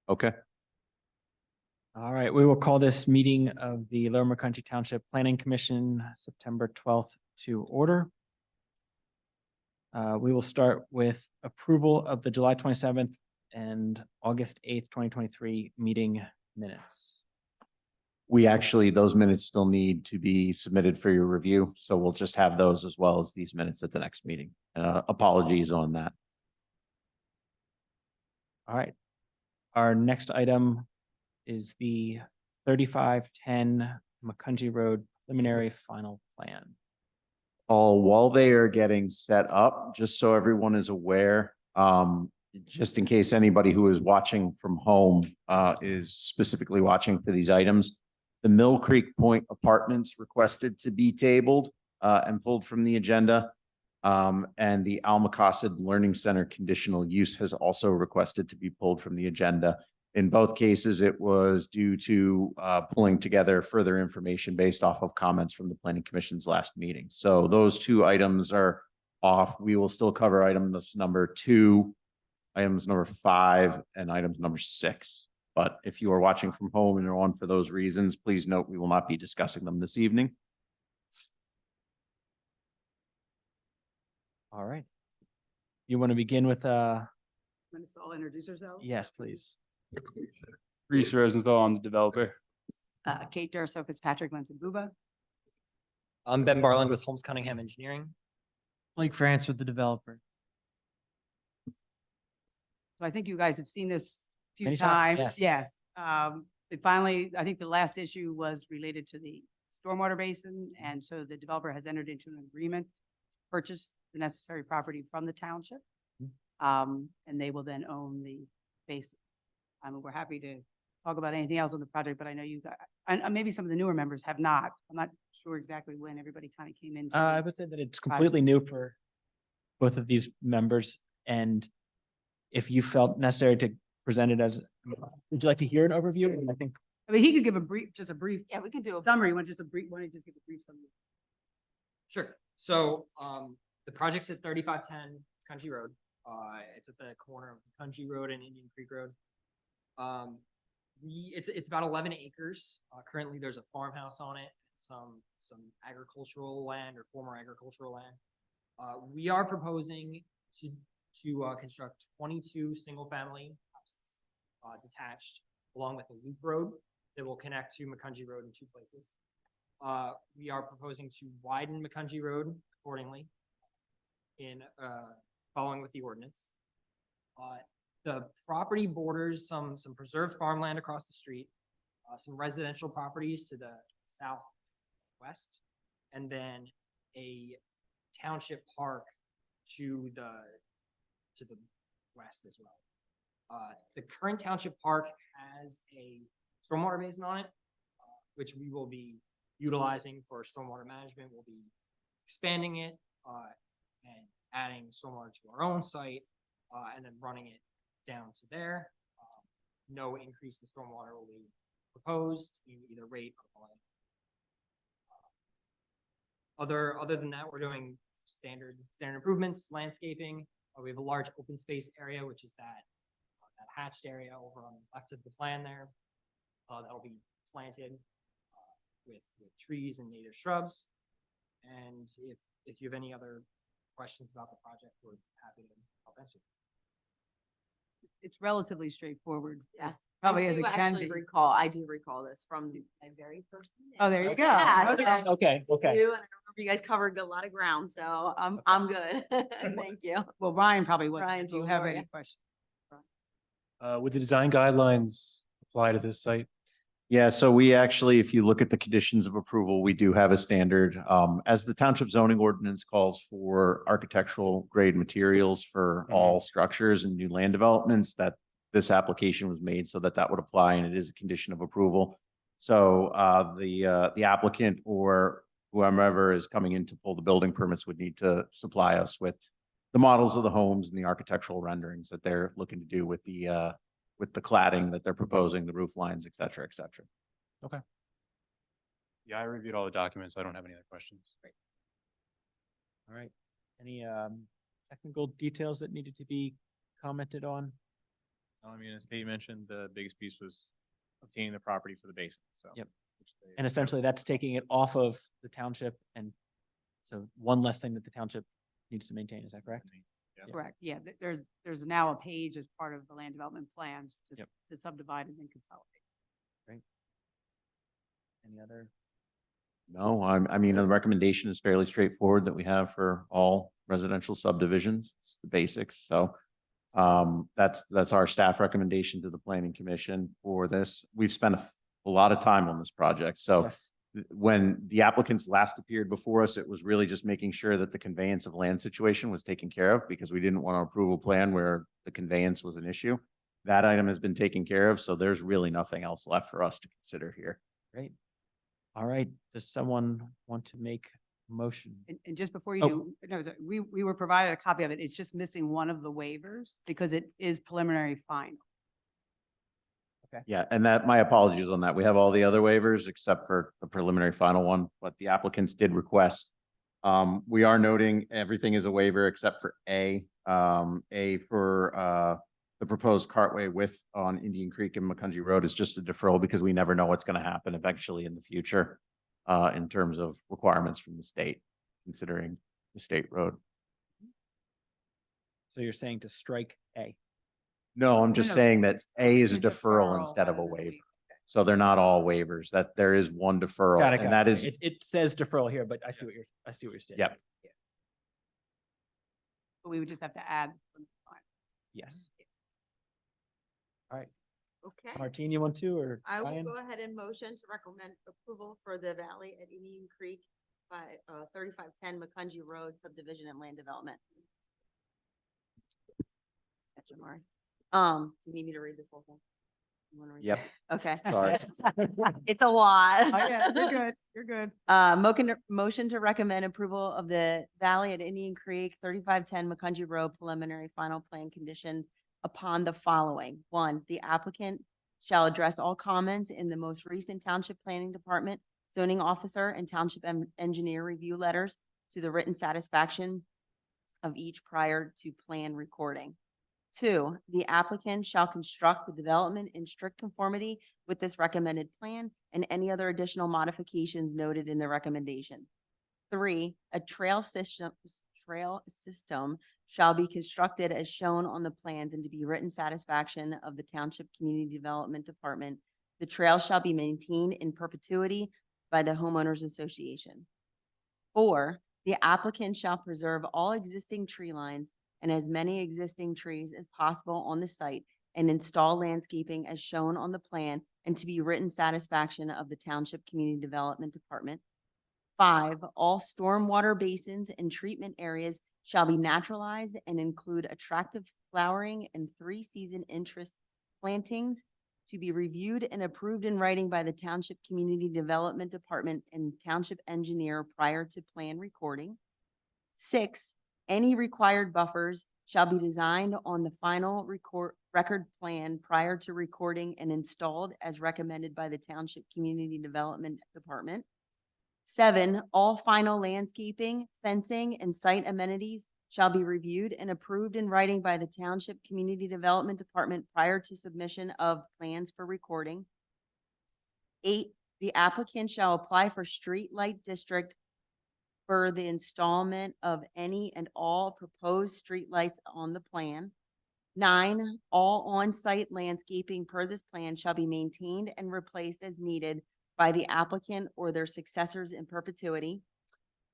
Okay. All right, we will call this meeting of the Lower McConchy Township Planning Commission, September 12th to order. We will start with approval of the July 27th and August 8th, 2023 meeting minutes. We actually, those minutes still need to be submitted for your review. So we'll just have those as well as these minutes at the next meeting. Apologies on that. All right. Our next item is the 3510 McConchy Road preliminary final plan. While they are getting set up, just so everyone is aware, just in case anybody who is watching from home is specifically watching for these items, the Mill Creek Point Apartments requested to be tabled and pulled from the agenda. And the Almacassid Learning Center conditional use has also requested to be pulled from the agenda. In both cases, it was due to pulling together further information based off of comments from the Planning Commission's last meeting. So those two items are off. We will still cover items number 2, items number 5, and items number 6. But if you are watching from home and are on for those reasons, please note we will not be discussing them this evening. All right. You want to begin with Want us to all introduce ourselves? yes, please. Reese Rosenthal, I'm the developer. Kate Durso, Fitzpatrick, Linton Buba. I'm Ben Barland with Holmes Cunningham Engineering. Blake France with the developer. So I think you guys have seen this a few Many times. times, Yes. It finally, I think the last issue was related to the stormwater basin. And so the developer has entered into an agreement, to purchase the necessary property from the township. And they will then own the basin. We're happy to talk about anything else on the project, but I know you guys, and maybe some of the newer members have not. I'm not sure exactly when everybody kind of came into. I would say that it's completely new for both of these members. And if you felt necessary to present it as, would you like to hear an overview? And I think I mean, he could give a brief, just a brief Yeah, we can do a summary. Why don't you just give a brief summary? Sure. So the project's at 3510 Country Road. It's at the corner of Country Road and Indian Creek Road. It's about 11 acres. Currently there's a farmhouse on it, some agricultural land or former agricultural land. We are proposing to construct 22 single family houses detached along with a loop road that will connect to McConchy Road in 2 places. We are proposing to widen McConchy Road accordingly in following with the ordinance. The property borders some preserved farmland across the street, some residential properties to the southwest, and then a township park to the west as well. The current township park has a stormwater basin on it, which we will be utilizing for stormwater management. We'll be expanding it and adding stormwater to our own site and then running it down to there. No increase in stormwater will be proposed in either rate or volume. Other than that, we're doing standard improvements, landscaping. We have a large open space area, which is that hatched area over on the left of the plan there. That'll be planted with trees and native shrubs. And if you have any other questions about the project, we're happy to help answer. It's relatively straightforward. Yeah. Probably I as do it can actually be. I do recall this from my very first meeting. Oh, there you go. Yeah, Okay. so- okay. And I remember you guys covered a lot of ground, so I'm good. Thank you. Well, Ryan probably was. Ryan's Do you all have for any ya. questions? Would the design guidelines apply to this site? Yeah, so we actually, if you look at the conditions of approval, we do have a standard. As the township zoning ordinance calls for architectural grade materials for all structures and new land developments, that this application was made so that would apply, and it is a condition of approval. So the applicant or whomever is coming in to pull the building permits would need to supply us with the models of the homes and the architectural renderings that they're looking to do with the cladding that they're proposing, the roof lines, et cetera, et cetera. Yeah, I reviewed all the documents. I don't have any other questions. Great. All right. Any technical details that needed to be commented on? I mean, as Kate mentioned, the biggest piece was obtaining the property for the basin, so. Yep. which they- And essentially that's taking it off of the township and so one less thing that the township needs to maintain, is that correct? Yeah. Correct, yeah, there's now a page as part of the land development plans Yep. to subdivide and then consolidate. Any other? No, I mean, the recommendation is fairly straightforward that we have for all residential subdivisions. It's the basics, so. That's our staff recommendation to the planning commission for this. We've spent a lot of time on this project, so. Yes. When the applicants last appeared before us, it was really just making sure that the conveyance of land situation was taken care of because we didn't want to approve a plan where the conveyance was an issue. That item has been taken care of, so there's really nothing else left for us to consider here. Great. All right, does someone want to make a motion? And just before you Oh. do, no, we were provided a copy of it. It's just missing one of the waivers because it is preliminary final. Yeah, and that, my apologies on that. We have all the other waivers except for the preliminary final one, but the applicants did request. We are noting everything is a waiver except for A for the proposed cartway width on Indian Creek and McCungy Road is just a deferral because we never know what's going to happen eventually in the future in terms of requirements from the state, considering the state road. So you're saying to strike A? No, I'm just no. saying that A is a It's a deferral deferral instead of a rather than a waiver. waiver. So they're not all waivers, that there is one deferral Got it, and got that it. is, It says deferral here, but I see what you're saying. yep. But we would just have to add. Yes. All right, Okay. Martine, you want to, or I will Ryan? go ahead and motion to recommend approval for the Valley at Indian Creek by 3510 McCungy Road subdivision and land development. Gotcha, Mari. You need me to read this whole thing? You wanna read Yep. it? Okay. Sorry. It's a lot. Oh, yeah, you're good, you're good. Motion to recommend approval of the Valley at Indian Creek, 3510 McCungy Road preliminary final plan condition upon the following. One, the applicant shall address all comments in the most recent Township Planning Department, zoning officer, and township engineer review letters to the written satisfaction of each prior to plan recording. Two, the applicant shall construct the development in strict conformity with this recommended plan and any other additional modifications noted in the recommendation. Three, a trail system shall be constructed as shown on the plans and to be written satisfaction of the Township Community Development Department. The trail shall be maintained in perpetuity by the homeowners association. Four, the applicant shall preserve all existing tree lines and as many existing trees as possible on the site and install landscaping as shown on the plan and to be written satisfaction of the Township Community Development Department. Five, all stormwater basins and treatment areas shall be naturalized and include attractive flowering and three-season interest plantings to be reviewed and approved in writing by the Township Community Development Department and Township Engineer prior to plan recording. Six, any required buffers shall be designed on the final record plan prior to recording and installed as recommended by the Township Community Development Department. Seven, all final landscaping, fencing, and site amenities shall be reviewed and approved in writing by the Township Community Development Department prior to submission of plans for recording. Eight, the applicant shall apply for street light district for the installment of any and all proposed streetlights on the plan. Nine, all on-site landscaping per this plan shall be maintained and replaced as needed by the applicant or their successors in perpetuity.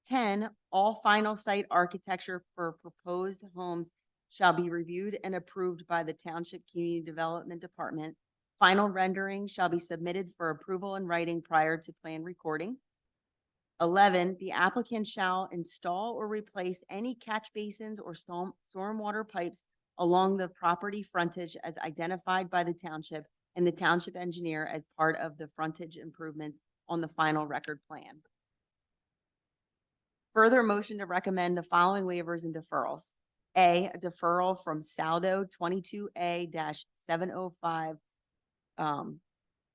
10, all final site architecture for proposed homes shall be reviewed and approved by the Township Community Development Department. Final rendering shall be submitted for approval in writing prior to plan recording. 11, the applicant shall install or replace any catch basins or stormwater pipes along the property frontage as identified by the township and the township engineer as part of the frontage improvements on the final record plan. Further motion to recommend the following waivers and deferrals. A deferral from Saldo 22A-705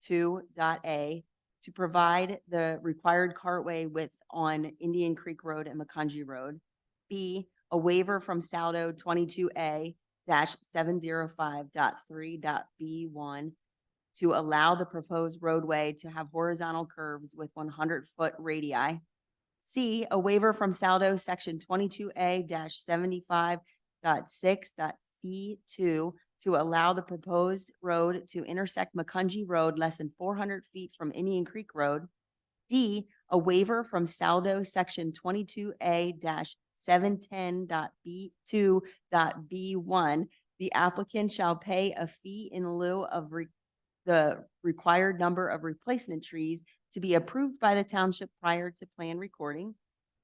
2.A to provide the required cartway width on Indian Creek Road and McCungy Road. B, a waiver from Saldo 22A 705.3.B1 to allow the proposed roadway to have horizontal curves with 100-foot radii. C, a waiver from Saldo Section 22A-75.6.C2 to allow the proposed road to intersect Macungie Road less than 400 feet from Indian Creek Road. D, a waiver from Saldo Section 22A-710.B2.B1. The applicant shall pay a fee in lieu of the required number of replacement trees to be approved by the township prior to plan recording.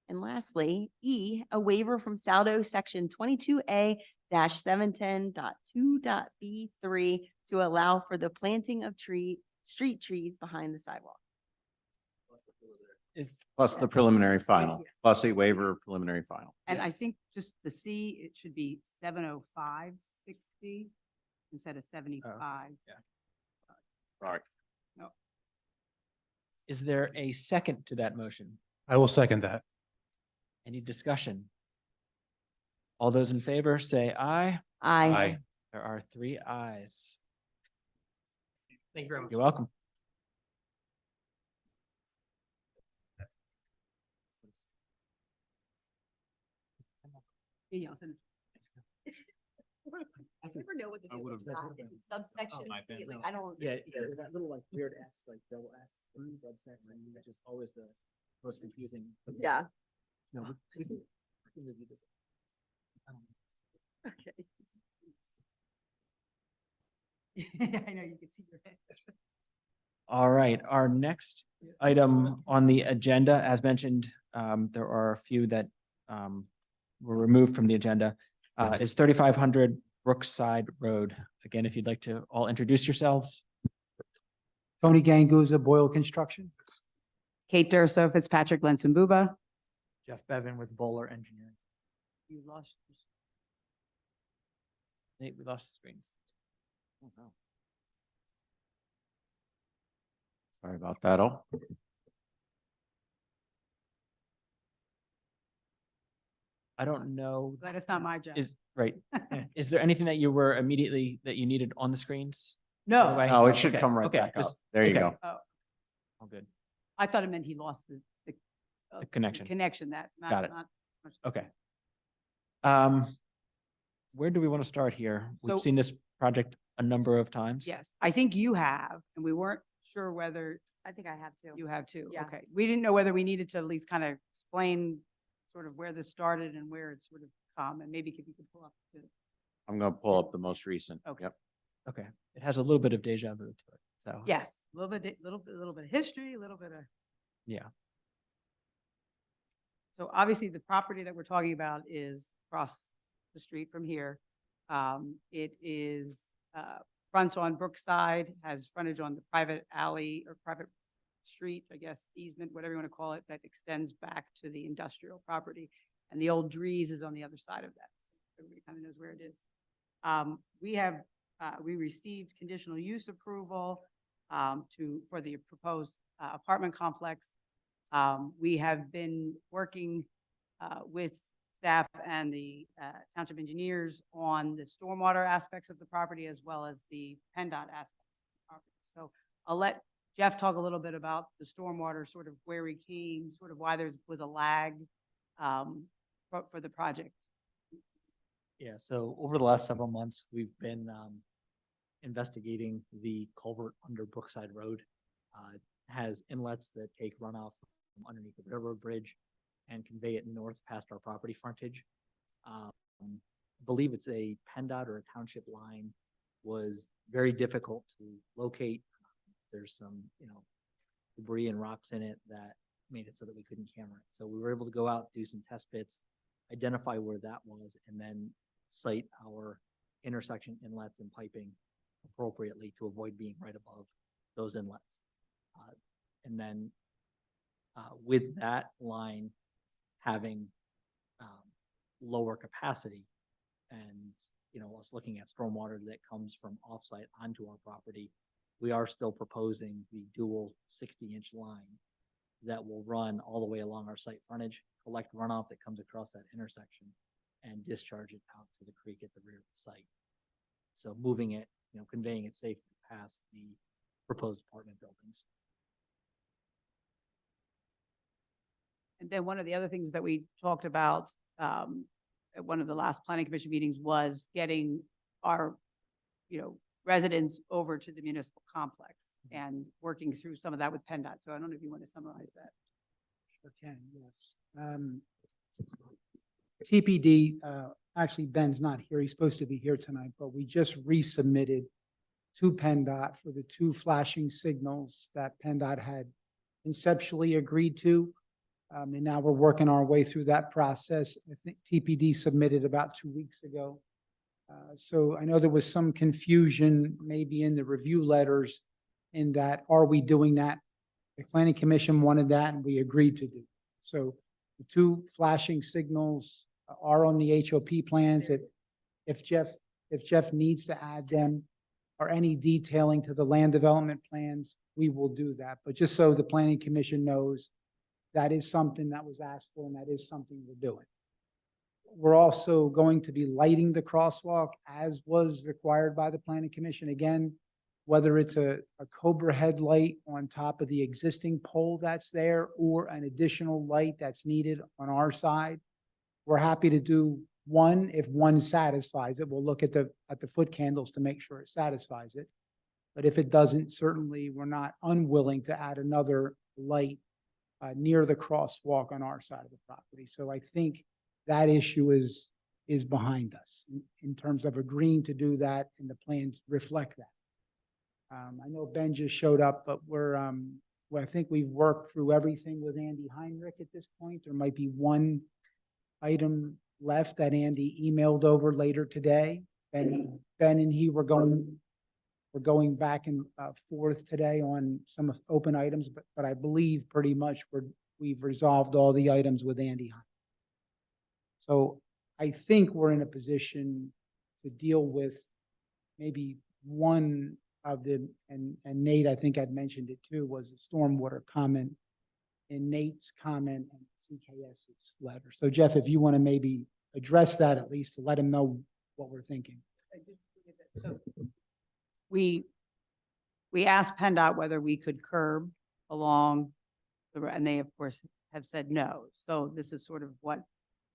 And lastly, E, a waiver from Saldo Section 22A-710.2.B3 to allow for the planting of street trees behind the sidewalk. Is, Plus the preliminary final, Yeah. plus a waiver of preliminary final. And I Yes. think just the C, it should be 705.60 instead of 75. Sorry. is there a second to that motion? I will second that. Any discussion? All those in favor say aye. Aye. There are 3 ayes. Thank you very much. You're welcome. Yeah, I'll send it. I never know what to I do. would've- Is it subsection my C? bad. Like, I don't. Yeah, that little like weird S, like double S, subset, which is always the most confusing. Yeah. No, we can review this. Okay. I know, you can see your head. All right, our next item on the agenda, as mentioned, there are a few that were removed from the agenda, is 3500 Brookside Road. Again, if you'd like to all introduce yourselves. Tony Ganguza, Boyle Construction. Kate Durso, Fitzpatrick, Lenson Buba. Jeff Bevan with Bowler Engineering. You lost. Nate, we lost the screens. Sorry about that all. I don't know, Glad it's not my job. is, right. Is there anything that you were immediately, that you needed on the screens? No, Right. Oh, it should Okay, come right okay, back up. just- There you okay. go. All good. I thought it meant he lost The connection. Connection that. Got it. not- Okay. Where do we want to start here? We've So- seen this project a number of times. Yes, I think you have, and we weren't sure whether I think I have to. you have too. Yeah. Okay, we didn't know whether we needed to at least kind of explain sort of where this started and where it's sort of come, and maybe if you could pull up. I'm gonna pull up the most recent. Okay. Yep. Okay. It has a little bit of deja vu to it, so. Yes, a little bit of history, a little bit of. Yeah. So obviously, the property that we're talking about is across the street from here. It is, fronts on Brookside, has frontage on the private alley or private street, I guess, easement, whatever you want to call it, that extends back to the industrial property. And the old Drees is on the other side of that. Everybody kind of knows where it is. We received conditional use approval for the proposed apartment complex. We have been working with staff and the township engineers on the stormwater aspects of the property as well as the PennDOT aspects of the property. So I'll let Jeff talk a little bit about the stormwater, sort of where we came, sort of why there was a lag for the project. Yeah, so over the last several months, we've been investigating the culvert under Brookside Road. It has inlets that take runoff from underneath the railroad bridge and convey it north past our property frontage. I believe it's a PennDOT or a township line, was very difficult to locate. There's some, debris and rocks in it that made it so that we couldn't camera it. So we were able to go out, do some test bits, identify where that was, and then site our intersection inlets and piping appropriately to avoid being right above those inlets. And then with that line having lower capacity and, us looking at stormwater that comes from offsite onto our property, we are still proposing the dual 60-inch line that will run all the way along our site frontage, collect runoff that comes across that intersection, and discharge it out to the creek at the rear of the site. So moving it, conveying it safely past the proposed apartment buildings. And then one of the other things that we talked about at one of the last planning commission meetings was getting our, residents over to the municipal complex and working through some of that with PennDOT. So I don't know if you want to summarize that. Sure can, yes. TPD, actually Ben's not here. He's supposed to be here tonight, but we just resubmitted to PennDOT for the 2 flashing signals that PennDOT had conceptually agreed to. And now we're working our way through that process. I think TPD submitted about 2 weeks ago. So I know there was some confusion maybe in the review letters in that, are we doing that? The planning commission wanted that and we agreed to do. So the 2 flashing signals are on the HOP plans. If Jeff needs to add them or any detailing to the land development plans, we will do that. But just so the planning commission knows, that is something that was asked for and that is something we're doing. We're also going to be lighting the crosswalk as was required by the planning commission. Again, whether it's a Cobra headlight on top of the existing pole that's there or an additional light that's needed on our side, we're happy to do one if one satisfies it. We'll look at the foot candles to make sure it satisfies it. But if it doesn't, certainly we're not unwilling to add another light near the crosswalk on our side of the property. So I think that issue is behind us in terms of agreeing to do that, and the plans reflect that. I know Ben just showed up, but I think we've worked through everything with Andy Heinrich at this point. There might be one item left that Andy emailed over later today. Ben and he were going back and forth today on some of open items, but I believe pretty much we've resolved all the items with Andy Heinrich. So I think we're in a position to deal with maybe one of the, and Nate, I think I'd mentioned it too, was a stormwater comment in Nate's comment and CKS's letter. So Jeff, if you want to maybe address that at least to let him know what we're thinking. So we asked PennDOT whether we could curb along and they of course have said no. So this is sort of what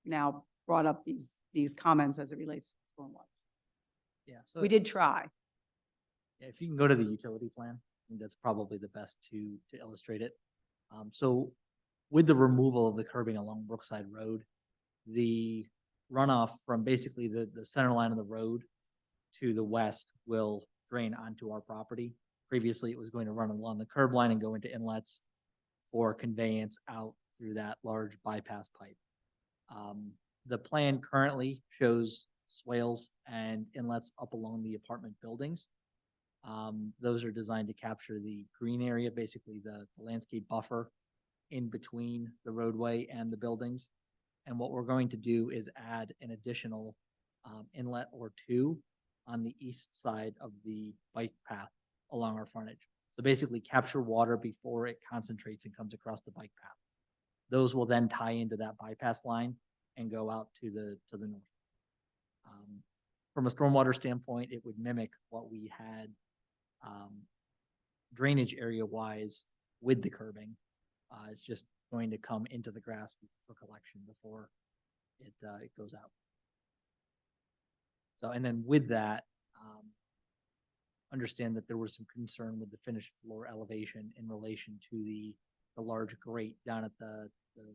now brought up these comments as it relates to stormwater. Yeah, so We did try. yeah, if you can go to the utility plan, I think that's probably the best to illustrate it. So with the removal of the curbing along Brookside Road, the runoff from basically the center line of the road to the west will drain onto our property. Previously, it was going to run along the curb line and go into inlets or conveyance out through that large bypass pipe. The plan currently shows swales and inlets up along the apartment buildings. Those are designed to capture the green area, basically the landscape buffer in between the roadway and the buildings. And what we're going to do is add an additional inlet or 2 on the east side of the bike path along our frontage. So basically capture water before it concentrates and comes across the bike path. Those will then tie into that bypass line and go out to the north. From a stormwater standpoint, it would mimic what we had drainage area wise with the curbing. It's just going to come into the grass for collection before it goes out. So, and then with that, understand that there was some concern with the finished floor elevation in relation to the large grate down at the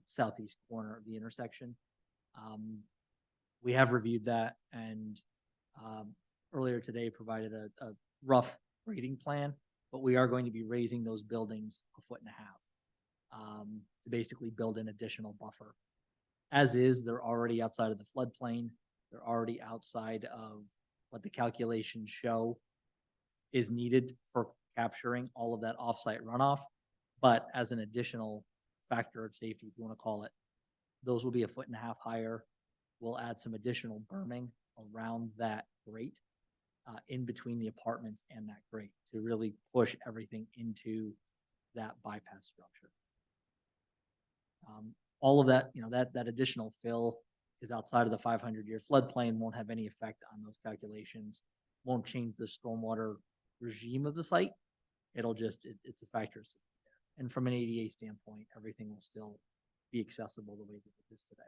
southeast corner of the intersection. We have reviewed that and earlier today provided a rough grading plan, but we are going to be raising those buildings 1.5 feet to basically build an additional buffer. As is, they're already outside of the floodplain. They're already outside of what the calculations show is needed for capturing all of that offsite runoff. But as an additional factor of safety, if you want to call it, those will be 1.5 feet higher. We'll add some additional berming around that grate in between the apartments and that grate to really push everything into that bypass structure. All of that, that additional fill is outside of the 500-year floodplain, won't have any effect on those calculations, won't change the stormwater regime of the site. It'll just, it's a factor. of safety there. And from an ADA standpoint, everything will still be accessible the way that it is today.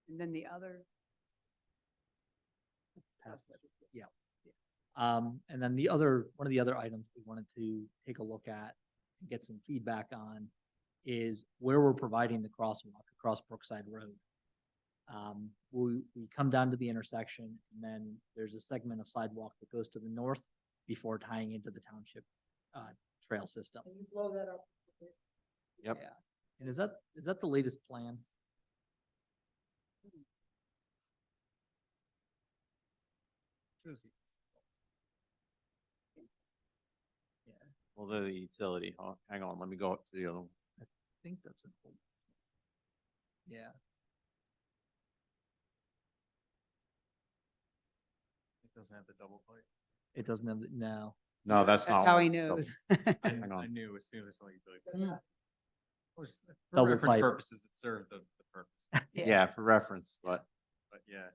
And then the other, Past that. Yeah. And then one of the other items we wanted to take a look at and get some feedback on is where we're providing the crosswalk across Brookside Road. We come down to the intersection and then there's a segment of sidewalk that goes to the north before tying into the township, trail system. Can you blow that up? Yep. Yeah. And is that the latest plan? Yeah, Well, they're the utility. Oh, hang on, let me go up to the other one. I think that's an old. Yeah, It doesn't have the double pipe. it doesn't have, no. No, that's not. that's how one. he knows. Hang on. I knew as soon as I saw utility. Yeah. pipe. For Double reference pipe. purposes, it served the purpose, Yeah, for reference, but but yeah.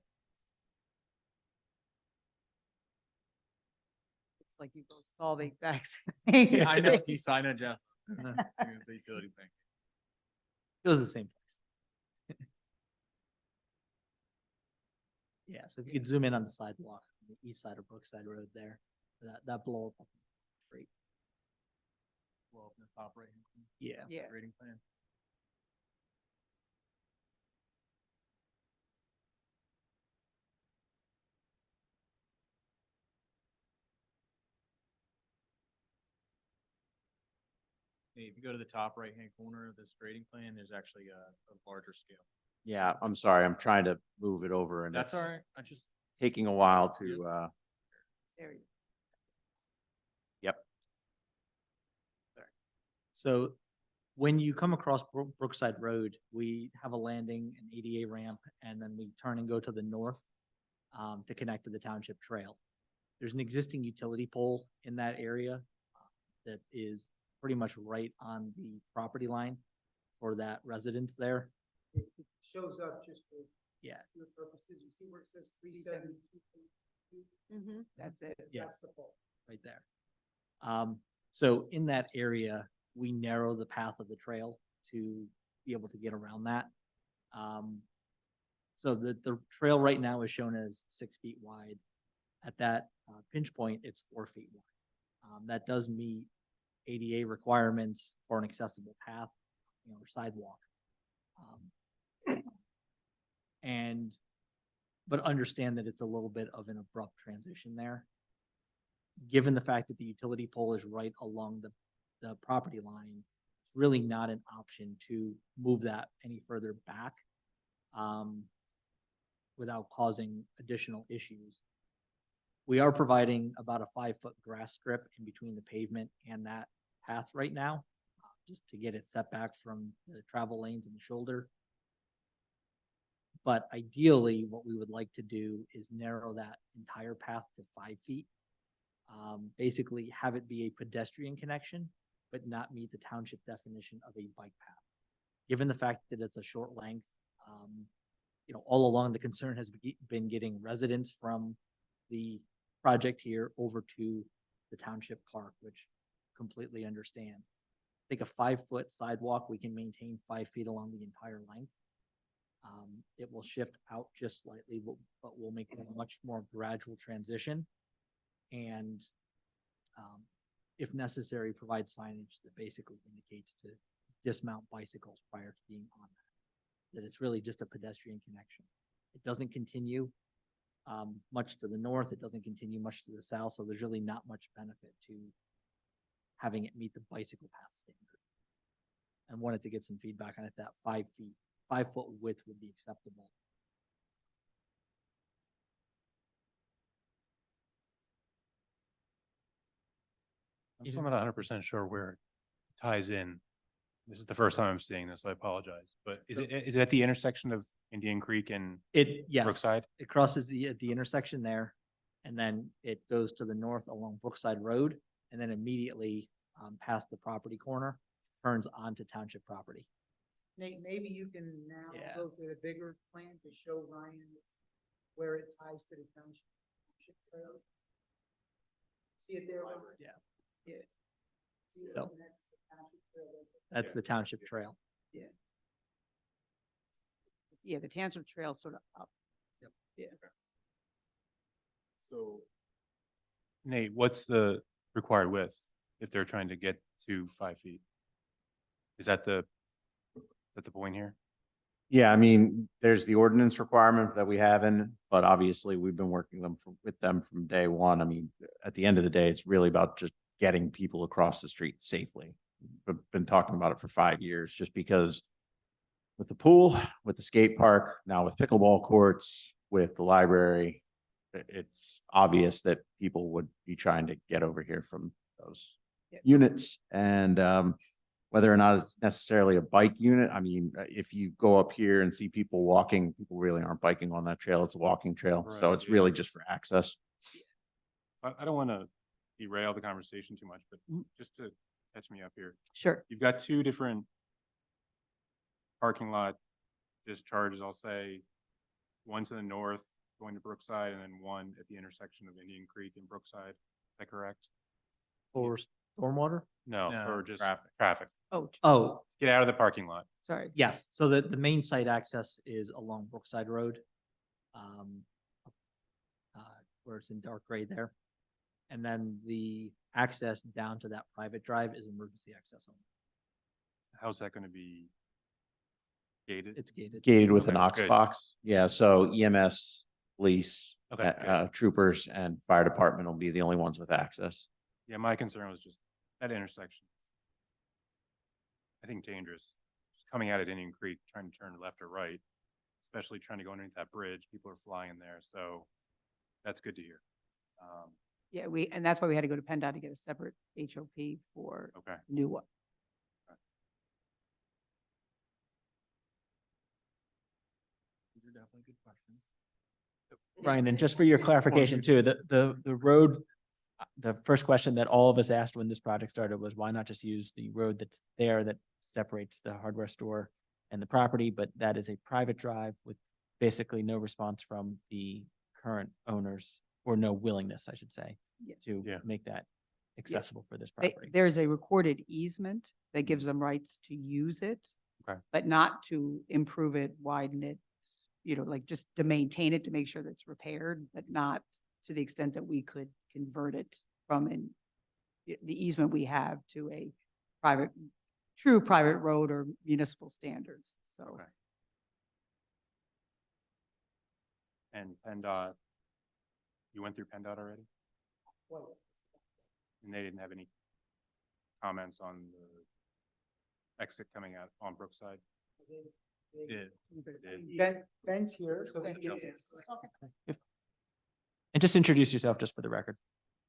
It's like you both saw the exact same. I know, he signed it, Jeff. As soon as the utility thing. It was the same place. Yeah, so if you could zoom in on the sidewalk, on the east side of Brookside Road there, that blow up. Great. Well, in the top right. Yeah. Yeah. Rating plan. Hey, if you go to the top right-hand corner of this grading plan, there's actually a larger scale. yeah, I'm sorry, I'm trying to move it over and That's it's all right. I just, taking a while to, There you yep. So when you come across Brookside Road, we have a landing, an ADA ramp, and then we turn and go to the north to connect to the township trail. There's an existing utility pole in that area that is pretty much right on the property line for that residence there. It shows up just for Yeah, your purposes. You see where it says 372.2? Mm-hmm. That's it. Yeah. That's the pole. right there. So in that area, we narrow the path of the trail to be able to get around that. So the trail right now is shown as 6 feet wide. At that pinch point, it's 4 feet wide. That does meet ADA requirements for an accessible path, or sidewalk. But understand that it's a little bit of an abrupt transition there. Given the fact that the utility pole is right along the property line, it's really not an option to move that any further back without causing additional issues. We are providing about a 5-foot grass strip in between the pavement and that path right now, just to get it set back from the travel lanes and the shoulder. But ideally, what we would like to do is narrow that entire path to 5 feet. Basically have it be a pedestrian connection, but not meet the township definition of a bike path. Given the fact that it's a short length, all along the concern has been getting residents from the project here over to the township park, which completely understand. I think a 5-foot sidewalk, we can maintain 5 feet along the entire length. It will shift out just slightly, but we'll make it a much more gradual transition. And if necessary, provide signage that basically indicates to dismount bicycles prior to being on that. That it's really just a pedestrian connection. It doesn't continue much to the north. It doesn't continue much to the south. So there's really not much benefit to having it meet the bicycle path standard. And wanted to get some feedback on if that 5-foot width would be acceptable. I'm still not 100% sure where it ties in. This is the first time I'm seeing this, so I apologize. But is it at the intersection of Indian Creek and Yes, Brookside? it crosses the intersection there, and then it goes to the north along Brookside Road, and then immediately past the property corner. turns onto township property. Nate, maybe you can now Yeah. go to the bigger plan to show Ryan where it ties to the township trail. See it there? Yeah. Yeah. See it So- next to township trail? That's the township trail. Yeah, the Tanser Trail's sort of up. So. Nate, what's the required width if they're trying to get to 5 feet? Is that the point here? Yeah, I mean, there's the ordinance requirement that we have in, but obviously we've been working with them from day one. I mean, at the end of the day, it's really about just getting people across the street safely. We've been talking about it for 5 years, just because with the pool, with the skate park, now with pickleball courts, with the library, it's obvious that people would be trying to get over here from those Yep. units. And whether or not it's necessarily a bike unit, I mean, if you go up here and see people walking, people really aren't biking on that trail. It's a walking trail. So Right, it's yeah. really just for access. I don't want to derail the conversation too much, but Mhm. just to catch me up here. Sure. You've got two different parking lot discharges, I'll say. One to the north going to Brookside, and then one at the intersection of Indian Creek and Brookside. Is that correct? For stormwater? No, No, for just traffic. traffic. Oh, Oh, Get out of the parking lot. sorry. yes. So the main site access is along Brookside Road. um, Where it's in dark gray there. And then the access down to that private drive is emergency access only. How's that going to be gated? It's gated. Gated with a Okay, Knox good. box. Yeah, so EMS, police, Okay, good. troopers and fire department will be the only ones with access. Yeah, my concern was just that intersection. I think dangerous, just coming out at Indian Creek, trying to turn left or right, especially trying to go underneath that bridge. People are flying in there, so that's good to hear. Yeah, and that's why we had to go to PennDOT to get a separate HOP for Okay. new one. These are definitely good questions. Ryan, and just for your clarification too, the road, the first question that all of us asked when this project started was why not just use the road that's there that separates the hardware store and the property, but that is a private drive with basically no response from the current owners, or no willingness, I should say, Yeah. to Yeah. make that accessible for this They- property. There's a recorded easement that gives them rights to use it. Okay. But not to improve it, widen it, like just to maintain it, to make sure that it's repaired, but not to the extent that we could convert it from the easement we have to a true private road or municipal standards, so. Okay. And PennDOT, you went through PennDOT already? And they didn't have any comments on the exit coming out on Brookside? Did. Ben's here, so. Okay. And just introduce yourself just for the record.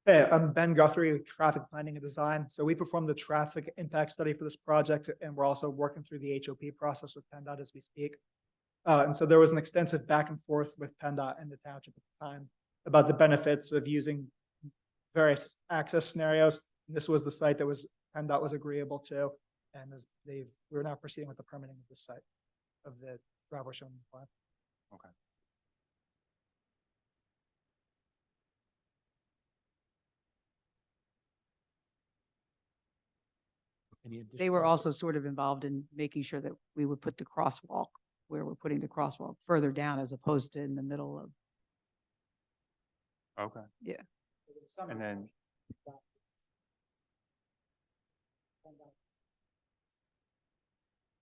Hey, I'm Ben Guthrie with Traffic Planning and Design. So we performed the traffic impact study for this project, and we're also working through the HOP process with PennDOT as we speak. And so there was an extensive back and forth with PennDOT and the township at the time about the benefits of using various access scenarios. And this was the site that PennDOT was agreeable to, and we're now proceeding with the permitting of this site, of the driveway shown in the plan. Okay. Any They additional- were also sort of involved in making sure that we would put the crosswalk where we're putting the crosswalk further down as opposed to in the middle of, Okay. And then,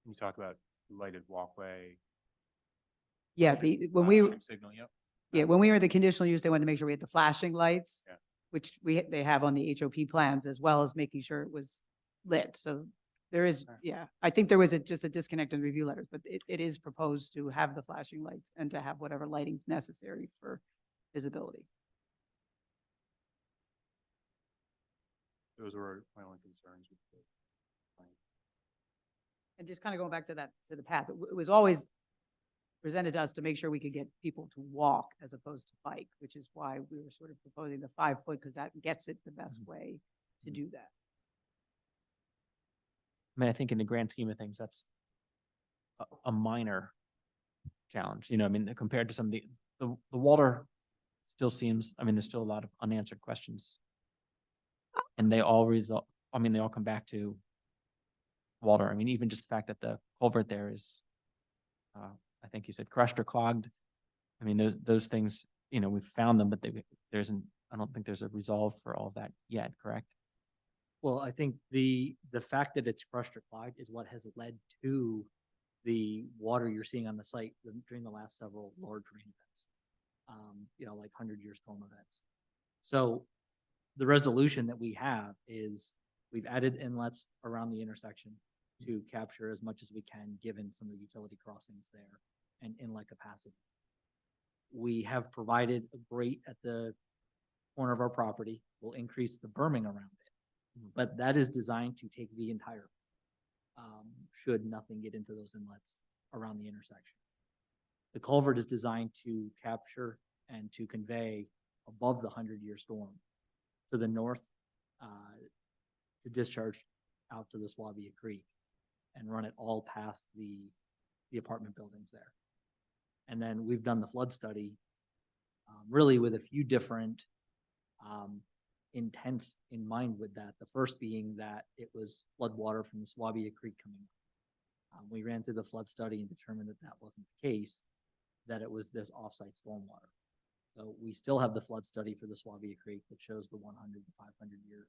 you talk about lighted walkway. when we, Flashing Signal, yep. when we were in the conditional use, they wanted to make sure we had the flashing lights. Yeah. Which they have on the HOP plans, as well as making sure it was lit. So there is, Okay. I think there was just a disconnect in the review letters, but it is proposed to have the flashing lights and to have whatever lighting's necessary for visibility. Those were my only concerns with the plan. And just kind of going back to the path, it was always presented to us to make sure we could get people to walk as opposed to bike, which is why we were sort of proposing the 5 foot, because that gets it the best way to do that. mean, I think in the grand scheme of things, that's a minor challenge, you know, I mean, compared to some of the water still seems, I mean, there's still a lot of unanswered questions. And they all result, I mean, they all come back to water. I mean, even just the fact that the culvert there is, I think you said crushed or clogged. I mean, those things, you know, we've found them, but I don't think there's a resolve for all of that yet, correct? Well, I think the fact that it's crushed or clogged is what has led to the water you're seeing on the site during the last several large rain events. You know, like 100-year storm events. So the resolution that we have is we've added inlets around the intersection to capture as much as we can, given some of the utility crossings there and inlet capacity. We have provided a grate at the corner of our property. We'll increase the berming around it, but that is designed to take the entire, should nothing get into those inlets around the intersection. The culvert is designed to capture and to convey above the 100-year storm to the north, to discharge out to the Swabia Creek and run it all past the apartment buildings there. And then we've done the flood study, really with a few different intents in mind with that. The first being that it was flood water from the Swabia Creek coming. We ran through the flood study and determined that that wasn't the case, that it was this offsite stormwater. So we still have the flood study for the Swabia Creek that shows the 100 to 500-year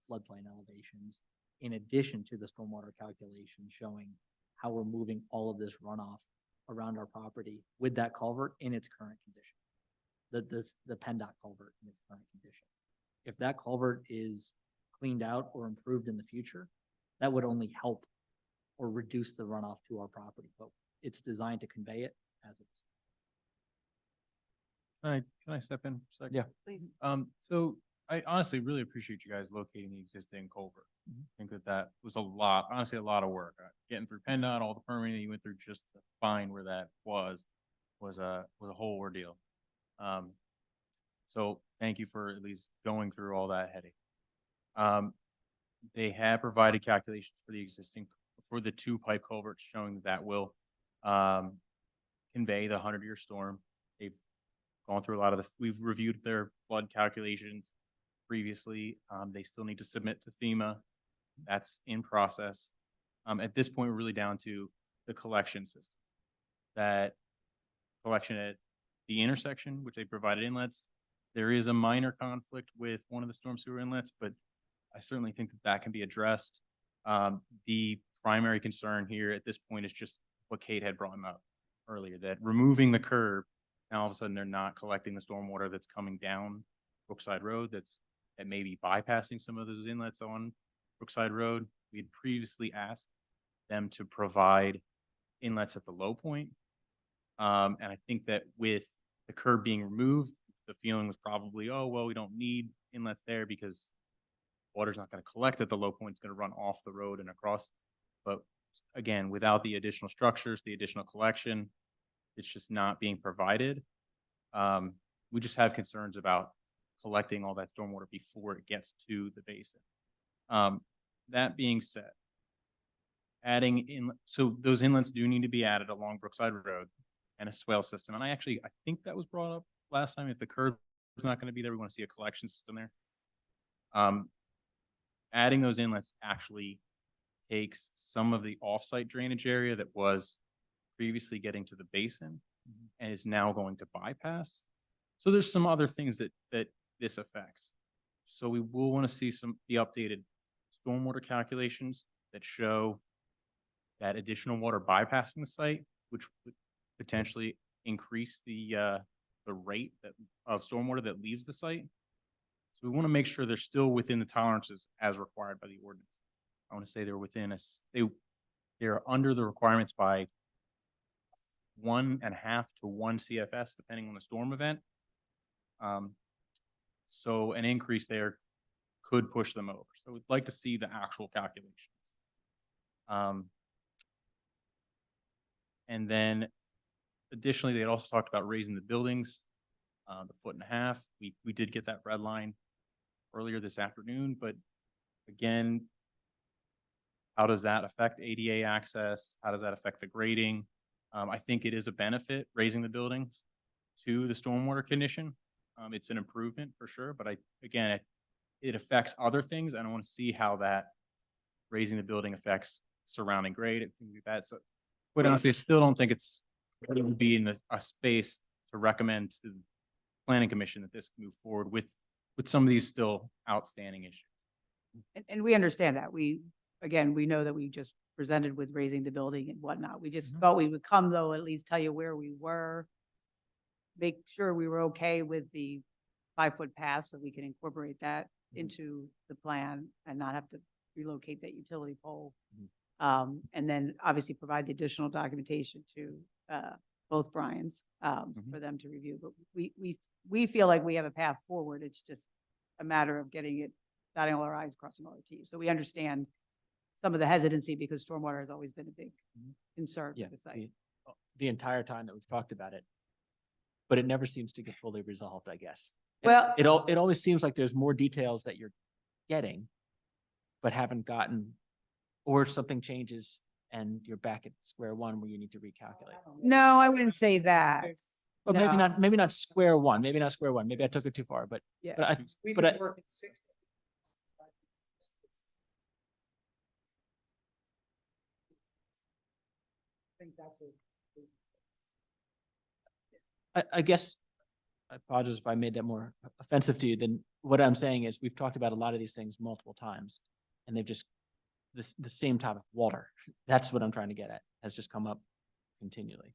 floodplain elevations, in addition to the stormwater calculation showing how we're moving all of this runoff around our property with that culvert in its current condition. The PennDOT culvert in its current condition. If that culvert is cleaned out or improved in the future, that would only help or reduce the runoff to our property, but it's designed to convey it as it is. Can I step in for a second? Yeah. Please. So I honestly really appreciate you guys locating the existing culvert. I think that was a lot, honestly, a lot of work. Getting through PennDOT, all the permitting you went through just to find where that was a whole ordeal. So thank you for at least going through all that headache. They have provided calculations for the two pipe culverts showing that will convey the 100-year storm. They've gone through a lot of we've reviewed their flood calculations previously. They still need to submit to FEMA. That's in process. At this point, we're really down to the collection system. That collection at the intersection, which they provided inlets. There is a minor conflict with one of the storm sewer inlets, but I certainly think that can be addressed. The primary concern here at this point is just what Kate had brought up earlier, that removing the curb, now all of a sudden they're not collecting the stormwater that's coming down Brookside Road that may be bypassing some of those inlets on Brookside Road. We had previously asked them to provide inlets at the low point. And I think that with the curb being removed, the feeling was probably, oh, well, we don't need inlets there because water's not going to collect at the low point. It's going to run off the road and across. But again, without the additional structures, the additional collection, it's just not being provided. We just have concerns about collecting all that stormwater before it gets to the basin. That being said, adding in, so those inlets do need to be added along Brookside Road and a swale system. And I think that was brought up last time. If the curb is not going to be there, we want to see a collection system there. Adding those inlets actually takes some of the offsite drainage area that was previously getting to the basin and is now going to bypass. So there's some other things that this affects. So we will want to see the updated stormwater calculations that show that additional water bypassing the site, which would potentially increase the rate of stormwater that leaves the site. So we want to make sure they're still within the tolerances as required by the ordinance. I want to say they're within they're under the requirements by 1.5 to 1 CFS, depending on the storm event. So an increase there could push them over. So we'd like to see the actual calculations. And then additionally, they had also talked about raising the buildings, the 1.5 feet. We did get that red line earlier this afternoon, but again, How does that affect ADA access? How does that affect the grading? I think it is a benefit, raising the buildings to the stormwater condition. It's an improvement for sure, but again, it affects other things. I don't want to see how that raising the building affects surrounding grade and things like that. So quite honestly, I still don't think it would be in a space to recommend to the planning commission that this move forward with some of these still outstanding issues. And we understand that. Again, we know that we just presented with raising the building and whatnot. We just felt we would come though, at least tell you where we were. Make sure we were okay with the 5-foot path so we can incorporate that into the plan and not have to relocate that utility pole. And then obviously provide the additional documentation to both Brian's for them to review. But we feel like we have a path forward. It's just a matter of getting it, dotting all our i's, crossing all our t's. So we understand some of the hesitancy because stormwater has always been a big concern Yeah, for the site. the entire time that we've talked about it. But it never seems to get fully resolved, I guess. Well- It always seems like there's more details that you're getting, but haven't gotten, or something changes and you're back at square one where you need to recalculate. No, I wouldn't say that. But maybe No. maybe not square one, maybe not square one. Maybe I took it too far, but, Yeah. but I, We've but been I, working 6. I think that's I guess, I apologize if I made that more offensive to you, then what I'm saying is we've talked about a lot of these things multiple times and they've just, the same topic, water. That's what I'm trying to get at, has just come up continually.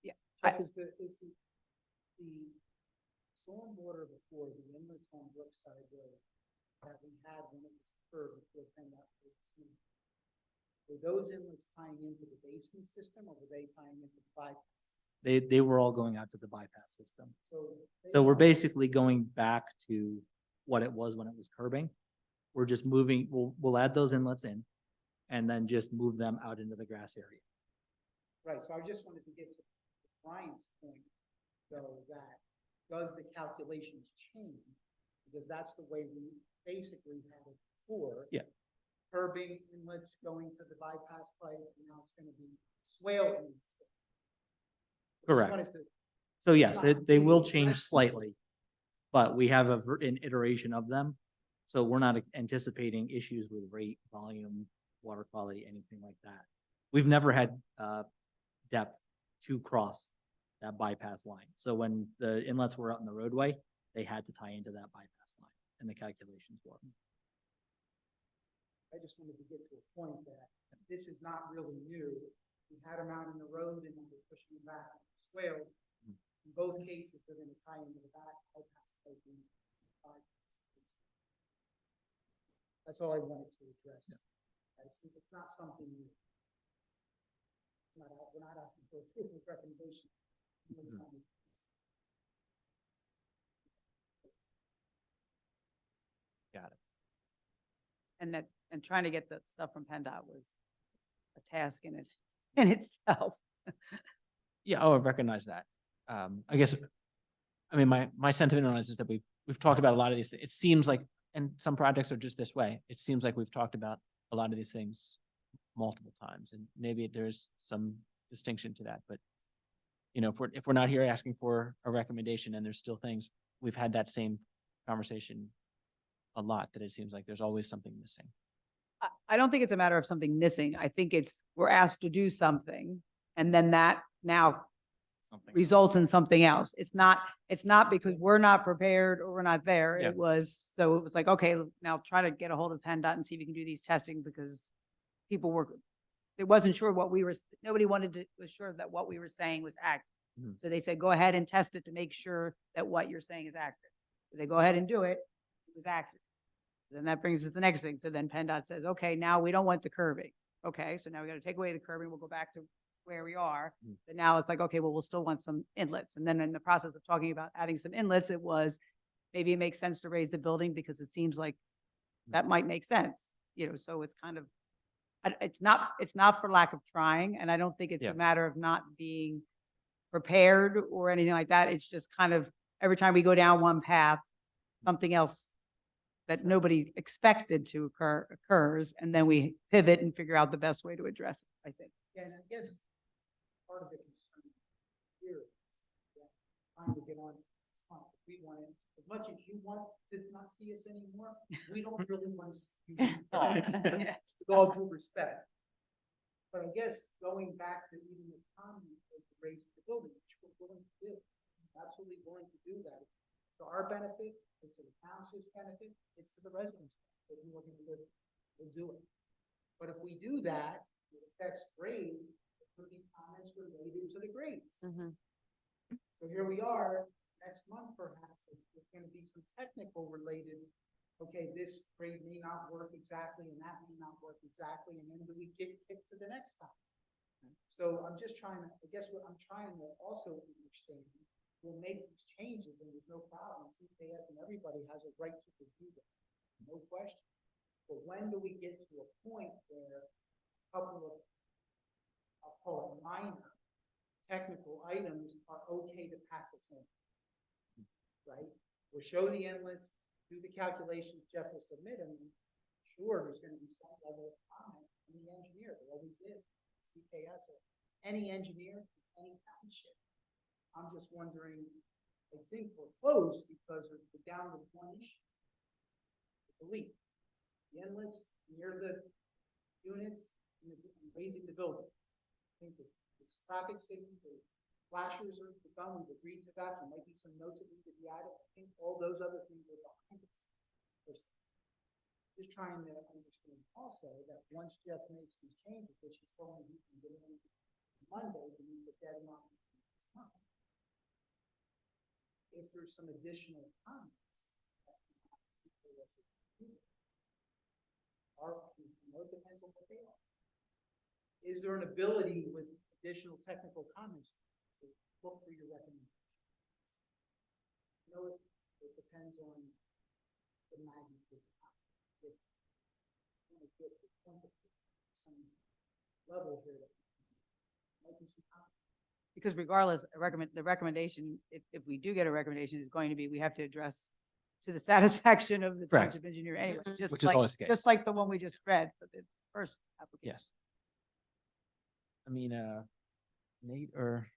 Jeff, is the stormwater before the inlets on Brookside Road that we had when it was curved before PennDOT was approved, were those inlets tying into the basin system or were they tying into the bypass? They were all going out to the bypass system. So So we're basically going back to what it was when it was curbing. We're just moving, we'll add those inlets in and then just move them out into the grass area. Right, so I just wanted to get to Brian's point, though, that does the calculations change? Because that's the way we basically had it before. Yeah. Curbing inlets going to the bypass pipe, and now it's gonna be swale inlets. I just Correct. wanted to- So yes, they will Completely change different. slightly, but we have an iteration of them. So we're not anticipating issues with rate, volume, water quality, anything like that. We've never had depth to cross that bypass line. So when the inlets were out in the roadway, they had to tie into that bypass line and the calculations were. I just wanted to get to a point that this is not really new. We had them out in the road and then we're pushing them back on the swale. In both cases, they're gonna tie into the back bypass pipe. That's all I wanted to address. It's not something new. We're not asking for approval recommendation. Got it. And trying to get that stuff from PennDOT was a task in itself. Yeah, oh, I've recognized that. I guess, I mean, my sentiment on this is that we've talked about a lot of these, it seems like, and some projects are just this way. It seems like we've talked about a lot of these things multiple times, and maybe there's some distinction to that, but you know, if we're not here asking for a recommendation and there's still things, we've had that same conversation a lot, that it seems like there's always something missing. I don't think it's a matter of something missing. I think we're asked to do something and then that now Something. results in something else. It's not because we're not prepared or we're not there. Yeah. It was like, okay, now try to get a hold of PennDOT and see if we can do these testing because it wasn't sure nobody was sure that what we were saying was accurate. Mhm. So they said, go ahead and test it to make sure that what you're saying is accurate. So they go ahead and do it. It was accurate. Then that brings us to the next thing. So then PennDOT says, okay, now we don't want the curbing. Okay, so now we got to take away the curbing. We'll go back to where we are. Mm. But now it's like, okay, well, we'll still want some inlets. And then in the process of talking about adding some inlets, it was, maybe it makes sense to raise the building because it seems like that might make sense, so it's kind of, it's not for lack of trying. And I don't think it's Yeah. a matter of not being prepared or anything like that. It's just kind of every time we go down one path, something else that nobody expected to occur occurs, and then we pivot and figure out the best way to address it, I think. And I guess part of the concern here is that trying to get on this hump. We want it, as much as you want to not see us anymore, we don't really want to see you. Yeah. With all due respect. But I guess going back to even the comment of raising the building, which we're willing to do, absolutely willing to do that. To our benefit, it's to the township's benefit, it's to the residents' benefit, who are gonna live, we'll do it. But if we do that, it affects grades, there could be comments related to the grades. Mhm. So here we are, next month perhaps, there's gonna be some technical related, okay, this grade may not work exactly and that may not work exactly, and then do we get kicked to the next time? So I'm just trying to, I guess what I'm trying to also understand, we'll make these changes and there's no problem. CKS and everybody has a right to review them, no question. But when do we get to a point where a couple of, I'll call it minor, technical items are okay to pass this on? Right? We'll show the inlets, do the calculations, Jeff will submit them. Sure, there's gonna be some level of comment from the engineer, there always is, CKS or any engineer, any township. I'm just wondering, I think we're close because we're down to one issue. The leak, the inlets near the units and raising the building. I think it's traffic signal, the flashers are done, we've agreed to that, there might be some notes that need to be added. I think all those other things are behind us. Just trying to understand also that once Jeff makes these changes, which he's told me he can get in Monday, to meet the deadline this month. If there's some additional comments. It depends on what they are. Is there an ability with additional technical comments to look for your recommendation? It depends on the magnitude. If you want to get to some level here, that might be some comments. Because regardless, the recommendation, if we do get a recommendation, is going to be, we have to address to the satisfaction of the Correct. township engineer anyway, Mhm. just Which is like, always the just case. like the one we just read for the first application. Yes. I mean, Nate or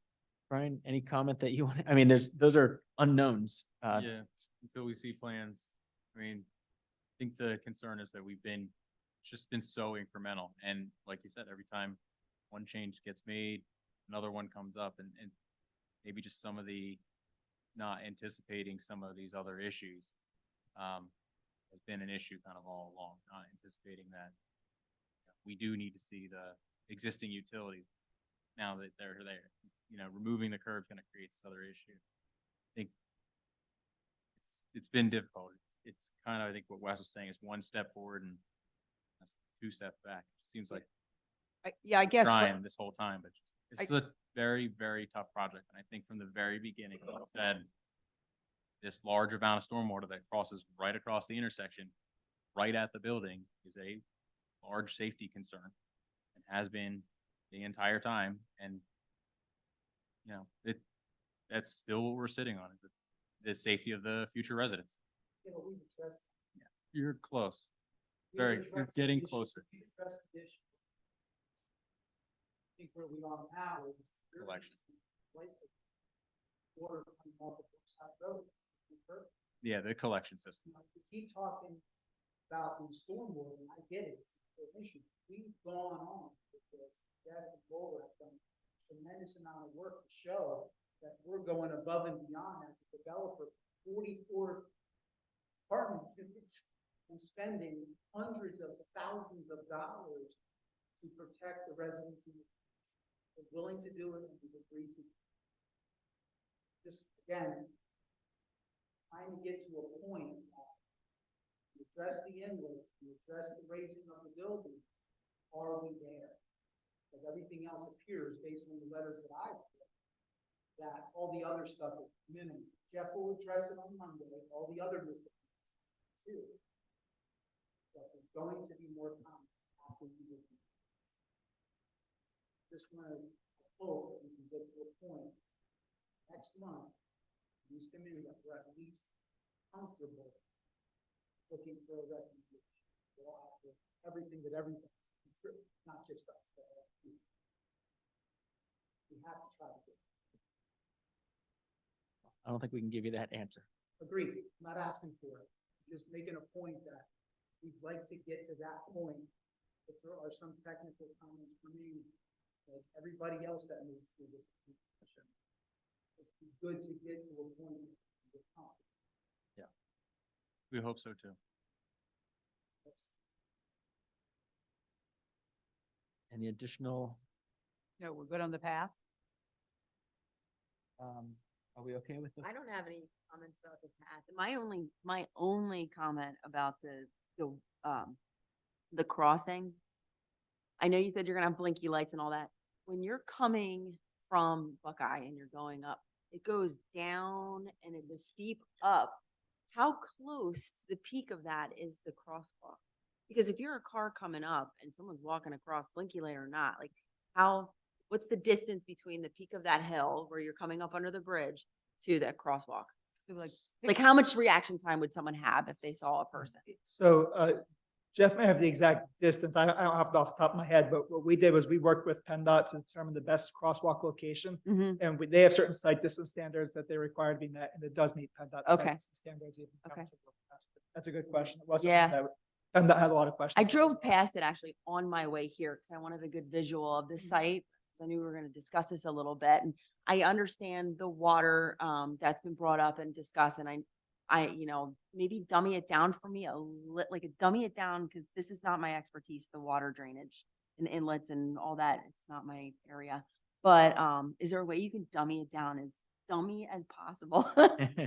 Brian, any comment that you want? I mean, those are unknowns. Yeah, until we see plans. I mean, I think the concern is that it's just been so incremental. And like you said, every time one change gets made, another one comes up and maybe just some of the not anticipating some of these other issues has been an issue kind of all along, not anticipating that we do need to see the existing utilities now that they're there. Removing the curb is going to create this other issue. I think it's been difficult. It's kind of, I think what Wes was saying is one step forward and that's 2 steps back. It seems like I guess, trying this whole time, but it's a very, very tough project. And I think from the very beginning, like I said, this large amount of stormwater that crosses right across the intersection, right at the building, is a large safety concern and has been the entire time. And that's still what we're sitting on, is the safety of the future residents. We've addressed. You're close. we've You're addressed getting the issue. closer. We've addressed the issue. I think where we are now is. Collection. Water coming off of Brookside Road. Yeah, the collection system. We keep talking about the stormwater, and I get it, it's an issue. We've gone on with this, Jeff and Laura have done a tremendous amount of work to show that we're going above and beyond as a developer, 44 apartment units and spending hundreds of thousands of dollars to protect the residents. We're willing to do it and we've agreed to. Just again, trying to get to a point, to address the inlets, to address the raising of the building, are we there? Because everything else appears, based on the letters that I've read, that all the other stuff is minimal. Jeff will address it on Monday, all the other miscellaneous too. But there's going to be more time after we get there. Just want to hope that we can get to a point next month, these committees are at least comfortable looking for a recommendation. We'll offer everything that everyone, not just us, but all people. We have to try to get. I don't think we can give you that answer. Agreed, I'm not asking for it, just making a point that we'd like to get to that point. If there are some technical comments for me, like everybody else that moves through this discussion, it'd be good to get to a point. With confidence. We hope so too. Any additional, No, we're good on the path. are we okay with the? I don't have any comments about the path. My only comment about the crossing. I know you said you're gonna have blinky lights and all that. When you're coming from Buckeye and you're going up, it goes down and it's a steep up. How close to the peak of that is the crosswalk? Because if you're a car coming up and someone's walking across, blinky light or not, like what's the distance between the peak of that hill where you're coming up under the bridge to that crosswalk? So Like how much reaction time would someone have if they saw a person? So Jeff may have the exact distance. I don't have it off the top of my head, but what we did was we worked with PennDOT to determine the best crosswalk location. Mhm. And they have certain site distance standards that they require to be met, and it does meet PennDOT site Okay. distance standards. Even Okay. That's a good question. It wasn't Yeah. that PennDOT had a lot of questions. I drove past it actually on my way here because I wanted a good visual of the Mhm. site. 'Cause I knew we were going to discuss this a little bit, and I understand the water that's been brought up and discussed, and maybe dummy it down for me dummy it down because this is not my expertise, the water drainage and inlets and all that. It's not my area. But is there a way you can dummy it down as dummy as possible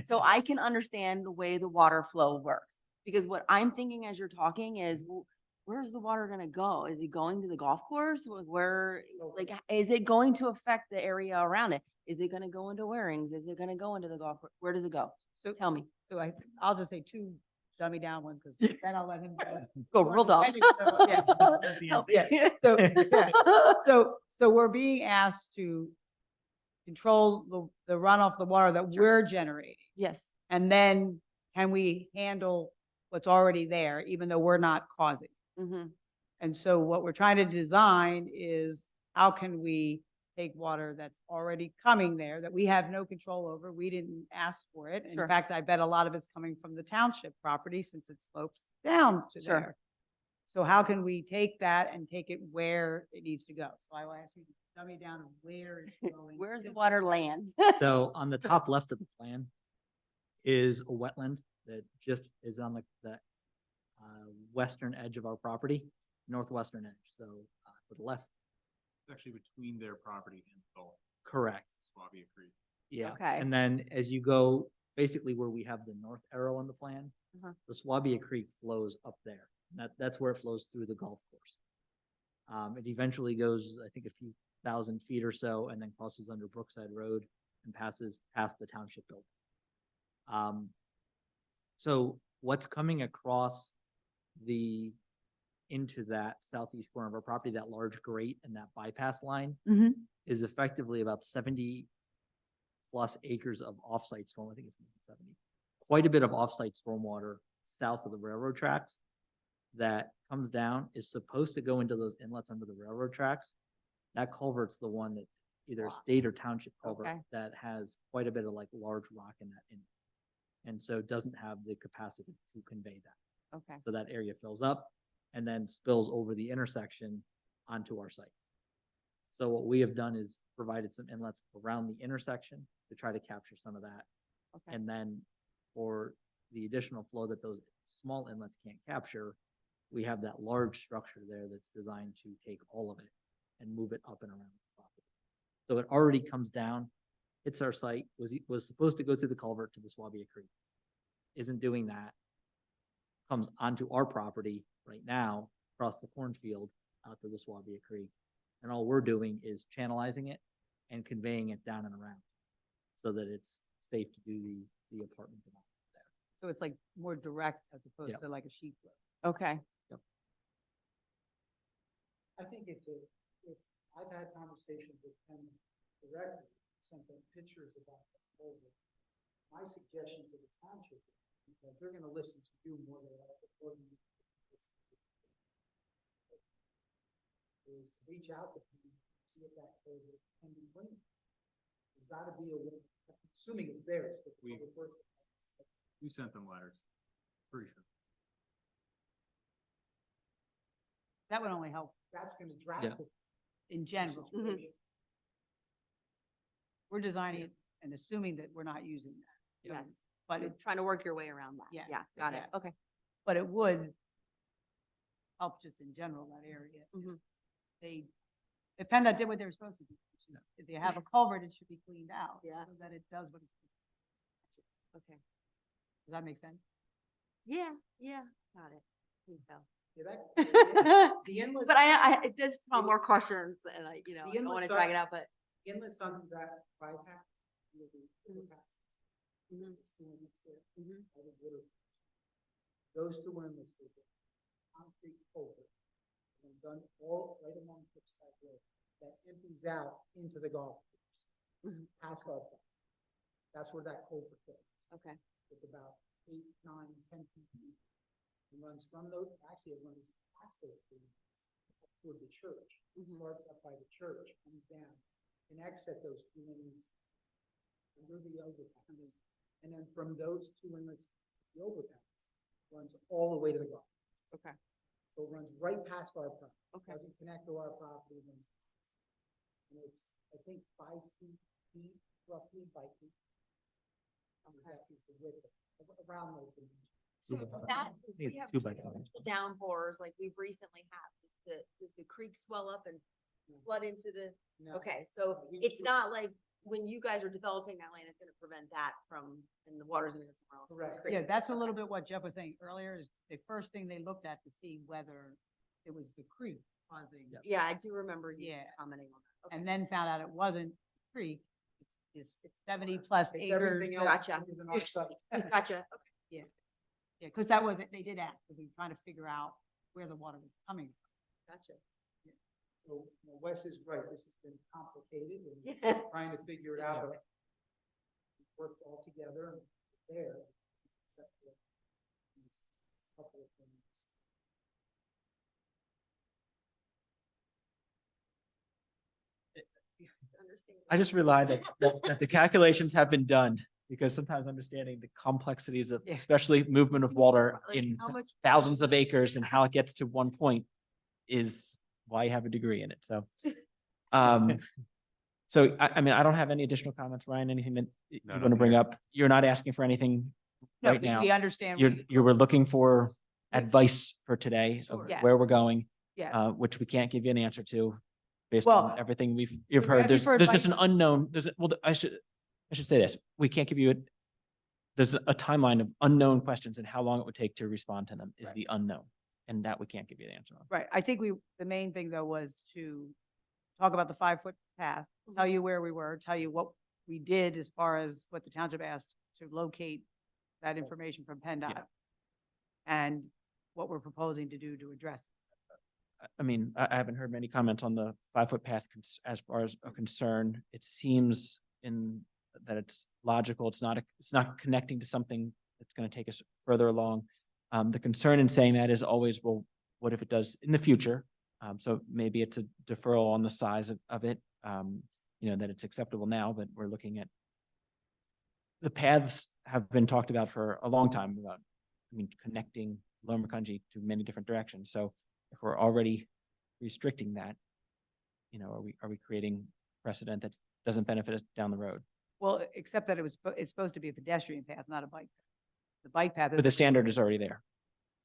so I can understand the way the water flow works? Because what I'm thinking as you're talking is, well, where's the water gonna go? Is it going to the golf course? Is it going to affect the area around it? Is it gonna go into Warings? Is it gonna go into the golf course? Where does it go? So- Tell me. So I'll just say two dummy down ones, because then I'll let him go. Go real dumb. Yeah. Help me. Yeah. So we're being asked to control the runoff, the water that we're generating. Yes, And then can we handle what's already there, even though we're not causing? hmm And so what we're trying to design is how can we take water that's already coming there that we have no control over? We didn't ask for it. In Sure. fact, I bet a lot of it's coming from the township property since it slopes down to Sure. there. So how can we take that and take it where it needs to go? So I will ask you to dummy down of where it's going. where's the Just- water lands? So on the top left of the plan is a wetland that just is on the western edge of our property, northwestern edge. So to the left, It's actually between their property and the Gulf, correct. Swabia Creek. Yeah. Okay. And then as you go, basically where we have the north arrow on the plan, Uh-huh. the Swabia Creek flows up there. That's where it flows through the golf course. It eventually goes, I think, a few thousand feet or so, and then crosses under Brookside Road and passes past the township building. So what's coming across into that southeast corner of our property, that large grate and that bypass line Mhm. is effectively about 70 plus acres of offsite storm. I think it's 70. Quite a bit of offsite stormwater south of the railroad tracks that comes down, is supposed to go into those inlets under the railroad tracks. That culvert's the one that either a state or township culvert Okay. that has quite a bit of like large rock in that. And so doesn't have the capacity to convey that. Okay. So that area fills up and then spills over the intersection onto our site. So what we have done is provided some inlets around the intersection to try to capture some of that. Okay. And then for the additional flow that those small inlets can't capture, we have that large structure there that's designed to take all of it and move it up and around the property. So it already comes down, hits our site, was supposed to go through the culvert to the Swabia Creek. Isn't doing that. Comes onto our property right now, across the cornfield out to the Swabia Creek. And all we're doing is channelizing it and conveying it down and around so that it's safe to do the apartment development there. So it's like more direct as opposed Yep. to like a sheet flow. Okay. I think if I've had conversations with them directly, sent them pictures about the proposal. My suggestion to the township, Because they're gonna listen to you more than more than you. Is to reach out to people, see if that code can be cleaned. There's gotta be a way, assuming it's theirs. but the We- public works- We sent them letters, pretty sure. That would only help That's gonna drastically. in general. Mhm. We're designing it and assuming that we're not using that. Yes. But You're it, trying to work your way around that. Yeah, Yeah, got it. yeah. Okay. but it would help just in general, that area. if Mhm. They, if PennDOT did what they were supposed to do, which is if they have a culvert, it should be cleaned out. Yeah. So that it does what it's, Okay. does that make sense? Yeah, yeah, got it. I think so. Yeah, that, But the endless. it does prompt more questions and I, The I don't want endless to drag side- it out, but. Endless on that bypass. Will be overpass. Mhm. Mhm. All the water. Those two endless will be concrete culvert. And done all right along Brookside Road that empties out into the golf course. Mhm. Past our park. That's where that culvert goes. Okay. It's about 8, 9, 10 feet deep. It runs from those, actually it runs past those trees up toward the church. Mhm. Starts up by the church, comes down, connects at those two inlets under the overpass. And then from those two inlets, the overpass runs all the way to the golf. Okay. So it runs right past our property. Okay. Doesn't connect to our property. And it's, I think, 5 feet deep, roughly by 8. That is the width around those dimensions. So that, if we have Two by five. torrential downpours like we've recently had, does the creek swell up and flood into the, No. okay, so it's not like when you guys are developing that land, it's gonna prevent that from, and the water's gonna go somewhere else. Correct. Creek. Yeah, that's a little bit what Jeff was saying earlier, is the first thing they looked at to see whether it was the creek causing. Yeah, I do remember you Yeah. commenting on that. Okay. And then found out it wasn't the creek, it's 70+ It's acres. everything else Gotcha. other than our site. Gotcha, okay. Yeah, because that was, they did ask, because we were trying to figure out where the water was coming Gotcha. So, Wes is right, this has been complicated and Yeah. trying to figure it out, but we worked all together and there. except for these couple of things. Understand. I just relied that the calculations have been done, because sometimes understanding the complexities of, Yeah. especially movement of water Like, in how much- thousands of acres and how it gets to one point is why you have a degree in it, so. So I mean, I don't have any additional comments. Ryan, anything that you No, want to nothing bring here. up? You're not asking for anything No, right we- now. We understand. You were looking for advice for today of Sure. Yeah. where we're going, Yeah, which we can't give you an answer to based Well, on everything you've we're heard. asking There's for just an advice. unknown, well, I should say this. We can't give you there's a timeline of unknown questions and how long it would take to respond to them is Right. the unknown. And that we can't give you the answer on. right. I think the main thing though was to talk about the 5-foot path, tell you where we were, tell you what we did as far as what the township asked to locate that information from PennDOT. And what we're proposing to do to address it. I mean, I haven't heard many comments on the 5-foot path as far as a concern. It seems that it's logical. It's not connecting to something that's going to take us further along. The concern in saying that is always, well, what if it does in the future? So maybe it's a deferral on the size of it, that it's acceptable now, but we're looking at the paths have been talked about for a long time about, connecting Lower Macungie to many different directions. So if we're already restricting that, are we creating precedent that doesn't benefit us down the road? Well, except that it's supposed to be a pedestrian path, not a bike. path. The bike path But the is standard is already there.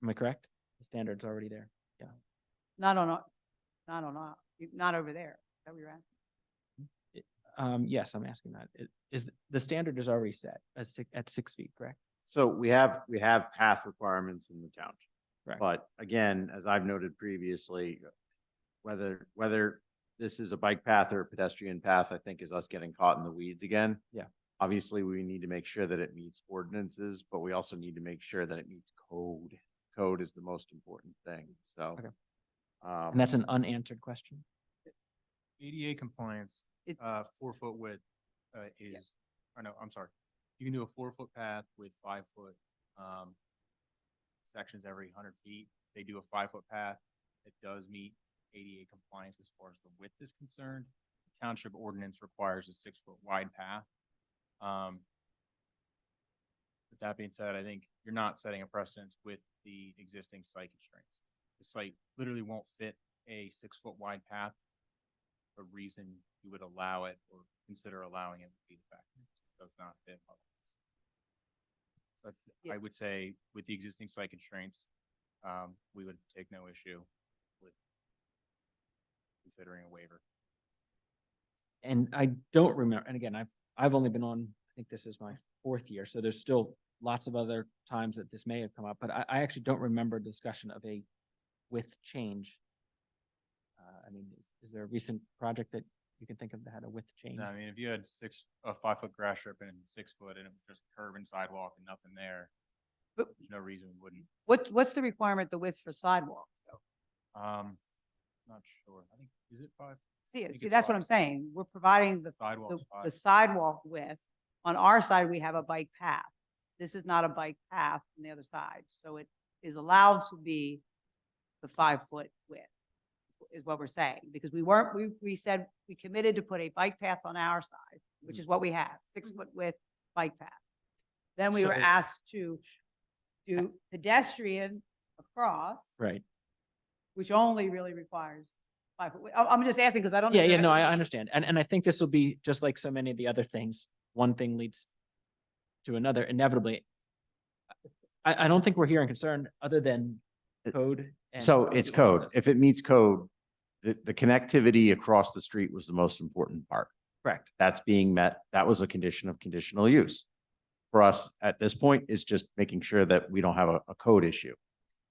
Am I correct? The standard's already there. not over there. Is that what you're asking? Yes, I'm asking that. The standard is already set at 6 feet, correct? So we have path requirements in the township. Correct. But again, as I've noted previously, whether this is a bike path or a pedestrian path, I think is us getting caught in the weeds again. Yeah. Obviously, we need to make sure that it meets ordinances, but we also need to make sure that it meets code. Code is the most important thing, so. Okay. Um, And that's an unanswered question. ADA compliance, It- 4-foot width, is, or no, I'm sorry. You can do a 4-foot path with 5-foot sections every 100 feet. They do a 5-foot path. It does meet ADA compliance as far as the width is concerned. Township ordinance requires a 6-foot wide path. With that being said, I think you're not setting a precedence with the existing site constraints. The site literally won't fit a 6-foot wide path. The reason you would allow it or consider allowing it would be the fact that it does not fit. But Yeah. I would say with the existing site constraints, we would take no issue with considering a waiver. And I don't remember, and again, I've only been on, I think this is my 4th year, so there's still lots of other times that this may have come up, but I actually don't remember a discussion of a width change. I mean, is there a recent project that you can think of that had a width change? No, I mean, if you had a 5-foot grass strip and 6 foot and it was just curb and sidewalk and nothing there, But- there's no reason we wouldn't. What's the requirement, the width for sidewalk? Not sure. I think, is it 5? See, think see, it's that's what fine. I'm saying. We're providing the Sidewalk's the 5. sidewalk width. On our side, we have a bike path. This is not a bike path on the other side. So it is allowed to be the 5-foot width is what we're saying, because we said we committed to put a bike path on our side, which is what we have, 6-foot width bike path. Then we were So- asked to do pedestrian across, Right. which only really requires 5-foot. I'm just asking because I don't. Yeah, know yeah, if no, I everybody- understand. And I think this will be just like so many of the other things. One thing leads to another inevitably. I don't think we're hearing concern other than code. and So it's code. access. If it meets code, the connectivity across the street was the most important part. Correct. That's being met. That was a condition of conditional use. For us at this point is just making sure that we don't have a code issue.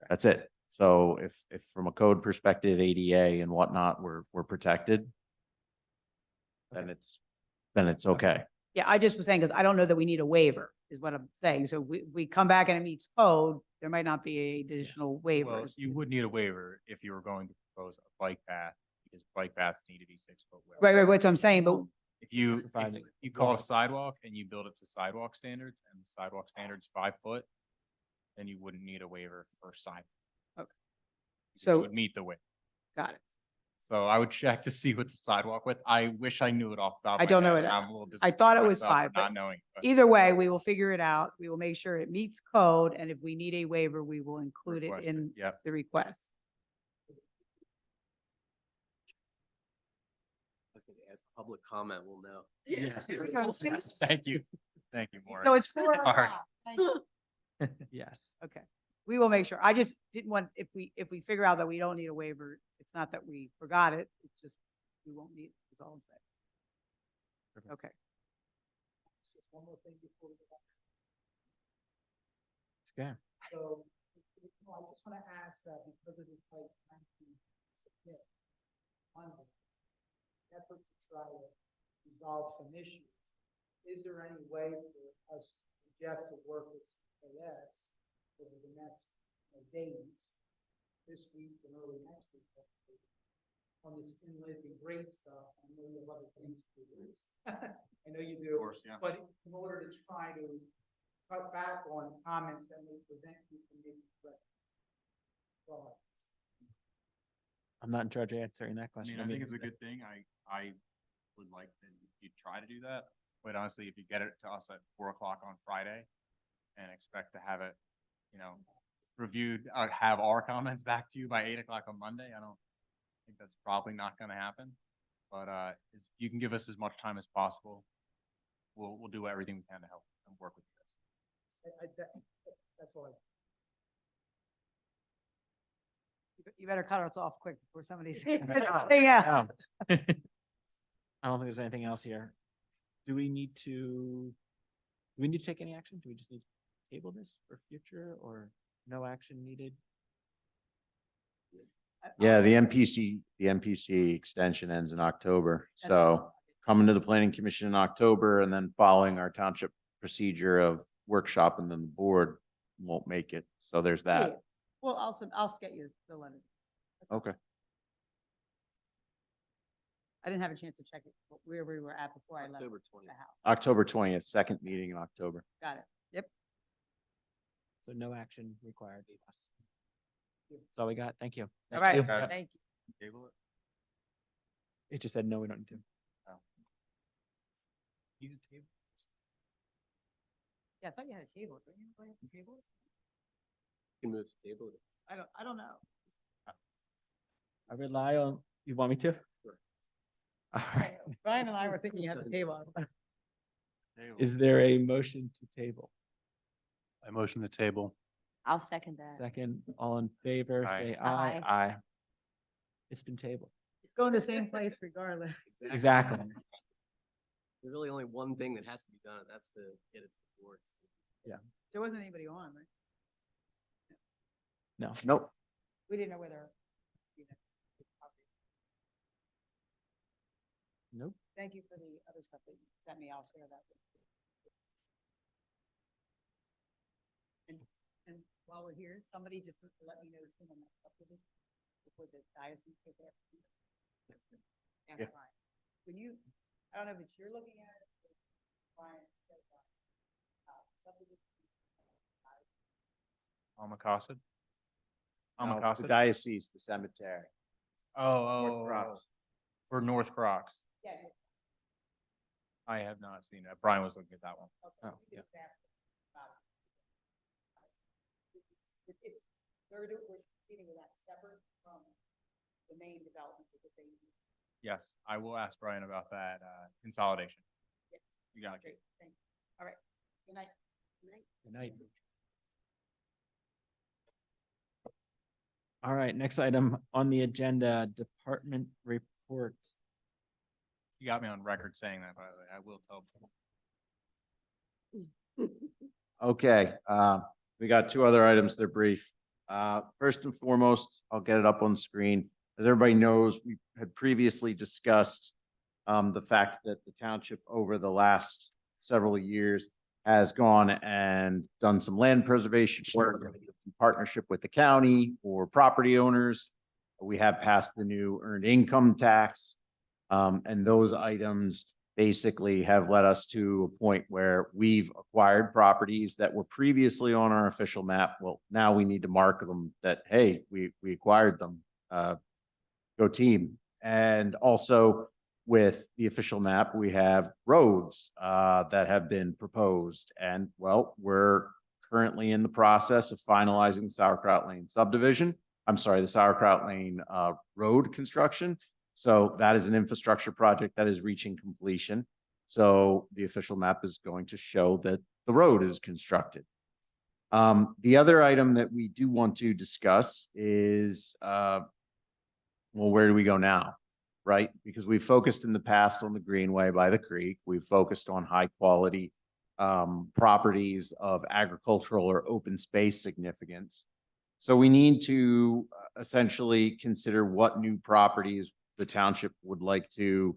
That's it. So if from a code perspective, ADA and whatnot, we're protected, then it's okay. Yeah, I just was saying, because I don't know that we need a waiver, is what I'm saying. So we come back and it meets code, there might not be additional Well, waivers. you would need a waiver if you were going to propose a bike path, because bike paths need to be 6-foot width. Right, that's what I'm saying, but If you, Provide if it you call it a walk. sidewalk and you build it to sidewalk standards and the sidewalk standard's 5 foot, then you wouldn't need a waiver for sidewalk. Okay. Because So- it would meet the width. got it. So I would check to see what the sidewalk width. I wish I knew it off the top of I my don't know head. it. I'm a little I thought it disappointed was myself for 5, but not knowing. but- either way, we will figure it out. We will make sure it meets code, and if we need a waiver, we will include it Request in Yep. the request. I was gonna ask public comment, we'll know. Yes. Thank you. Thank you, Maureen. So it's 4 All right. o'clock. Thank you. Yes. Okay, we will make sure. I just didn't want, if we figure out that we don't need a waiver, it's not that we forgot it, it's just, we won't need, it, is all I'm saying. Okay. One more thing before we go back. It's good. So, I just want to ask that because of the type 19 submit Monday, effort to try to resolve some issues. Is there any way for us, Jeff, to work with CAS over the next days, this week and early next week, hopefully, on this inlet and grade stuff? I know you have other things to do. I know you do. Of course, yeah. But in order to try to cut back on comments that may prevent you from making correct. thoughts. I'm not in charge of answering that I question. mean, I think it's a good thing. I would like that you try to do that. But honestly, if you get it to us at 4 o'clock on Friday and expect to have it, reviewed, have our comments back to you by 8 o'clock on Monday, I don't think that's probably not gonna happen. But, if you can give us as much time as possible, we'll do everything we can to help and work with you guys. That's all. You better cut us off quick before somebody's. Yeah. Yeah. I don't think there's anything else here. Do we need to take any action? Do we just need to table this for future or no action needed? Yeah, the MPC extension ends in October. So coming to the planning commission in October and then following our township procedure of workshop and then the board won't make it. So there's Yeah. that. Well, I'll get you the letter. Okay. I didn't have a chance to check it, where we were at before I left October the 20th. house. October 20th, second meeting in October. Got it. Yep. So no action required. That's all we got. Thank you. All right, you. thank you. Table it? It just said, no, we don't need to. Use a table. Yeah, I thought you had a table. Don't you have a table? You can move the table. I don't know. I rely on, you want me to? All right. Brian and I were thinking you had a table. Table. Is there a motion to table? I motion the table. I'll second that. Second, all in favor, Aye. say aye. Aye. Aye. It's been tabled. It's going to the same place regardless. Exactly. There's really only one thing that has to be done, and that's to get it to the boards. There wasn't anybody on, right? No. Nope. We didn't know whether. Nope. Thank you for the other stuff that you sent me. I'll share that with you. And while we're here, somebody just needs to let me know soon on that stuff with it before the diocese take that. Ask Yeah. Brian. When you, I don't know if it's you're looking at it. or Brian. Subdivision. Almacosid? No, The Almacosid? diocese, the cemetery. Oh, Crocs. For North Crocs. Yeah. I have not seen that. Brian was looking at that one. Okay. Oh, we yeah. just asked about it. It's, we're proceeding with that separate from the main development because they. Yes, I will ask Brian about that, consolidation. Yes. You got it. Great, thanks. All right, good night. Good night. Good night. All right, next item on the agenda, department reports. You got me on record saying that, by the way. I will tell. Okay, we got two other items. They're brief. First and foremost, I'll get it up on screen. As everybody knows, we had previously discussed the fact that the township over the last several years has gone and done some land preservation work in partnership with the county or property owners. We have passed the new earned income tax. And those items basically have led us to a point where we've acquired properties that were previously on our official map. Well, now we need to mark them that, hey, we acquired them. Go team. And also with the official map, we have roads that have been proposed. And well, we're currently in the process of finalizing the Sauerkraut Lane subdivision. I'm sorry, the Sauerkraut Lane road construction. So that is an infrastructure project that is reaching completion. So the official map is going to show that the road is constructed. The other item that we do want to discuss is, well, where do we go now? Right? Because we've focused in the past on the Greenway by the creek. We've focused on high quality properties of agricultural or open space significance. So we need to essentially consider what new properties the township would like to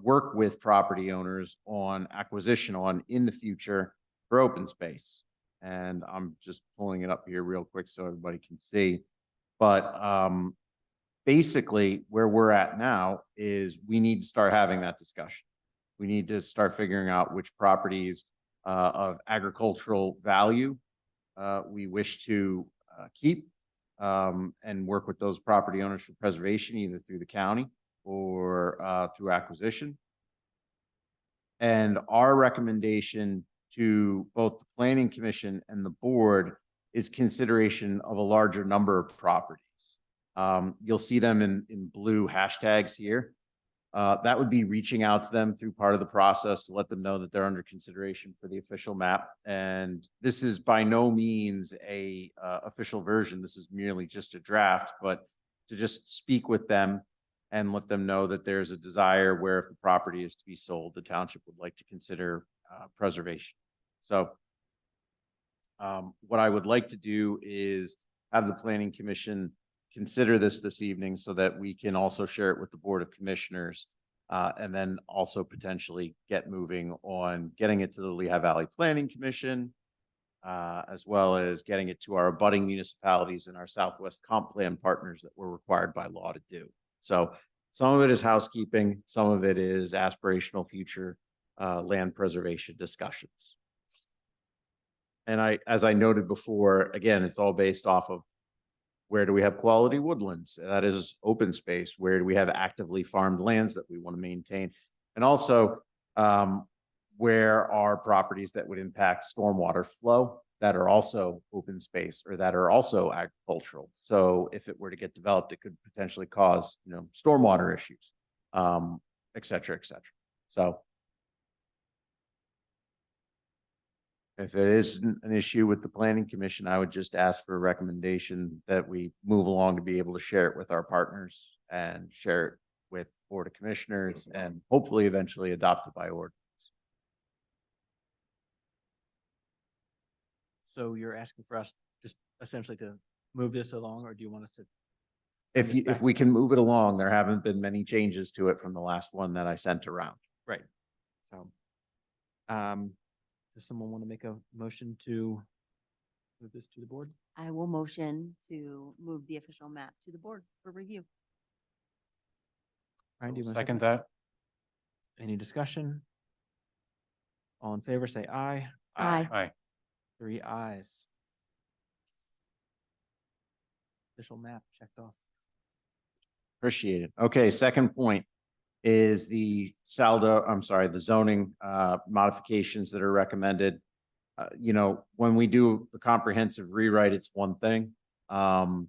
work with property owners on acquisition on in the future for open space. And I'm just pulling it up here real quick so everybody can see. But basically where we're at now is we need to start having that discussion. We need to start figuring out which properties of agricultural value we wish to keep and work with those property owners for preservation, either through the county or through acquisition. And our recommendation to both the planning commission and the board is consideration of a larger number of properties. You'll see them in blue hashtags here. That would be reaching out to them through part of the process to let them know that they're under consideration for the official map. And this is by no means a official version. This is merely just a draft, but to just speak with them and let them know that there's a desire where if the property is to be sold, the township would like to consider preservation. So what I would like to do is have the planning commission consider this evening so that we can also share it with the Board of Commissioners and then also potentially get moving on getting it to the Lehigh Valley Planning Commission as well as getting it to our abutting municipalities and our Southwest Comp Plan partners that we're required by law to do. So some of it is housekeeping, some of it is aspirational future land preservation discussions. and as I noted before, again, it's all based off of where do we have quality woodlands? That is open space. Where do we have actively farmed lands that we want to maintain? And also, where are properties that would impact stormwater flow that are also open space or that are also agricultural? So if it were to get developed, it could potentially cause, stormwater issues, et cetera, et cetera. So if it is an issue with the planning commission, I would just ask for a recommendation that we move along to be able to share it with our partners and share it with Board of Commissioners and hopefully eventually adopt it by ordinance. So you're asking for us just essentially to move this along, or do you want us to? If this back if we to can council? move it along, there haven't been many changes to it from the last one that I sent around. Right. So, does someone want to make a motion to move this to the board? I will motion to move the official map to the board for review. Ryan, do you want to Second that? Any discussion? All in favor, say aye. Aye. Aye. 3 ayes. Official map checked off. Appreciate it. Okay, second point is the the zoning modifications that are recommended. When we do the comprehensive rewrite, it's one thing. When